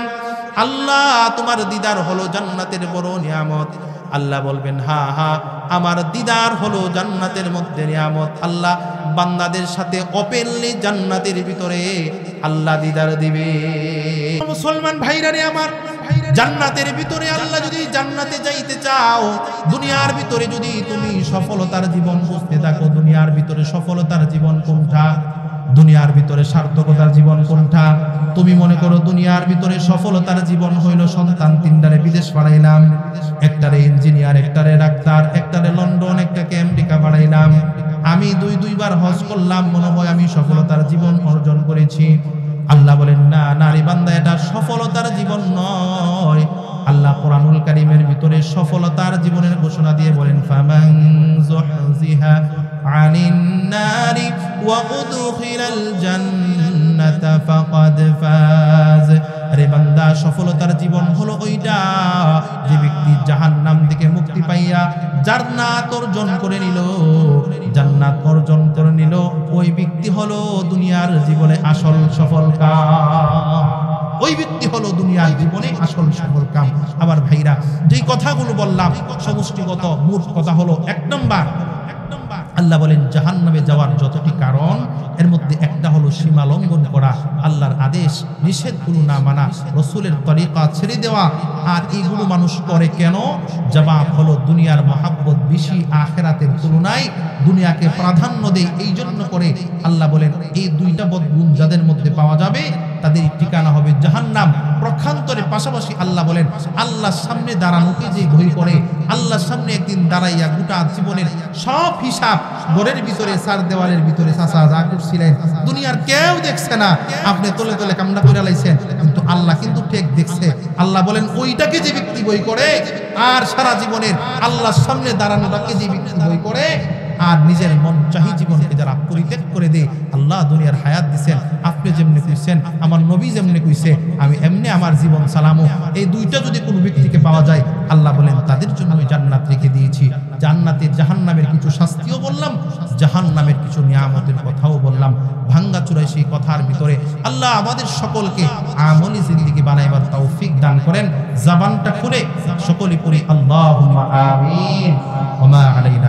আল্লাহ তোমার দিদার হলো জান্নাতের বড় নিয়ামত। আল্লাহ বলবেন, হা হা আমার দিদার হলো জান্নাতের মধ্যে নিয়ামত। আল্লাহ বান্দাদের সাথে ওপেনলি জান্নাতের ভিতরে আল্লাহ দিদার দিবে। মুসলমান ভাইরারে আমার, জান্নাতের ভিতরে আল্লাহ যদি জান্নাতে যাইতে চাও, দুনিয়ার ভিতরে যদি তুমি সফলতার জীবন বুঝতে থাকো, দুনিয়ার ভিতরে সফলতার জীবন কোনটা, দুনিয়ার ভিতরে সার্থকতার জীবন কোনটা? তুমি মনে করো দুনিয়ার ভিতরে সফলতার জীবন হইল সন্তান তিনটারে বিদেশ পাঠাইলাম, একটারে ইঞ্জিনিয়ার, একটারে ডাক্তার, একটারে লন্ডন, একটাকে আমেরিকা পাঠাইলাম, আমি দুইবার হজ করলাম, মনে হয় আমি সফলতার জীবন অর্জন করেছি। আল্লাহ বলেন, না নারী বান্দা, এটা সফলতার জীবন নয়। আল্লাহ কোরআনুল কারীমের ভিতরে সফলতার জীবনের ঘোষণা দিয়ে বলেন, ফামান যুহজিহা আনিন নারি ওয়া উদখিলাল জান্নাতা ফাকাদ ফাজ। আরে বান্দা, সফলতার জীবন হলো ওইটা যে ব্যক্তি জাহান্নাম থেকে মুক্তি পাইয়া জান্নাত অর্জন করে নিল, জান্নাত অর্জন করে নিল, ওই ব্যক্তি হলো দুনিয়ার জীবনে আসল সফল কাম। ওই ব্যক্তি হলো দুনিয়ার জীবনে আসল সফল কাম। আবার ভাইরা, যেই কথাগুলো বললাম সমষ্টিগত মূল কথা হলো, এক নম্বর আল্লাহ বলেন জাহান্নামে যাওয়ার যতটি কারণ, এর মধ্যে একটা হলো সীমা লঙ্ঘন করা, আল্লাহর আদেশ নিষেধগুলো না মানা, রসুলের তরিকা ছেড়ে দেওয়া। আর এইগুলো মানুষ করে কেন? জবাব হলো দুনিয়ার মহাব্বত বেশি, আখিরাতের তুলনায় দুনিয়াকে প্রাধান্য দেয়, এই জন্য করে। আল্লাহ বলেন এই দুইটা বদগুণ যাদের মধ্যে পাওয়া যাবে তাদের ঠিকানা হবে জাহান্নাম। প্রখান্তরে পাশাপাশি আল্লাহ বলেন আল্লাহর সামনে দাঁড়ানোকে যে ভয় করে আল্লাহর সামনে একদিন দাঁড়াইয়া গোটা জীবনের সব হিসাব ঘরের ভিতরে চার দেওয়ালের ভিতরে চাচা যা করছিলেন দুনিয়ার কেউ দেখছে না, আপনি তলে তলে কামনা করে লাইছেন, কিন্তু আল্লাহ কিন্তু ঠিক দেখছে। আল্লাহ বলেন ওইটাকে যে ব্যক্তি বই করে আর সারা জীবনের আল্লাহর সামনে দাঁড়ানোটাকে যে ব্যক্তি বই করে আর নিজের মন চাহি জীবনকে যারা পরিত্যাগ করে দেয়, আল্লাহ দুনিয়ার হায়াত দিছেন, আপনি যেমনি কইছেন, আমার নবী যেমনি কইছে, আমি এমনি আমার জীবন সালামো। এই দুইটা যদি কোনো ব্যক্তিকে পাওয়া যায়, আল্লাহ বলেন তাদের জন্য আমি জান্নাত রেখে দিয়েছি। জান্নাতের জাহান্নামের কিছু শাস্তিও বললাম, জাহান্নামের কিছু নিয়ামতের কথাও বললাম। ভাঙ্গা চূড়ায় সেই কথার ভিতরে আল্লাহ আমাদের সকলকে আমলি জিন্দেগি বানাইবার তৌফিক দান করেন। জবানটা খুলে সকলে পড়ি আল্লাহুম্মা আমিন। ওয়া মা আলাইনা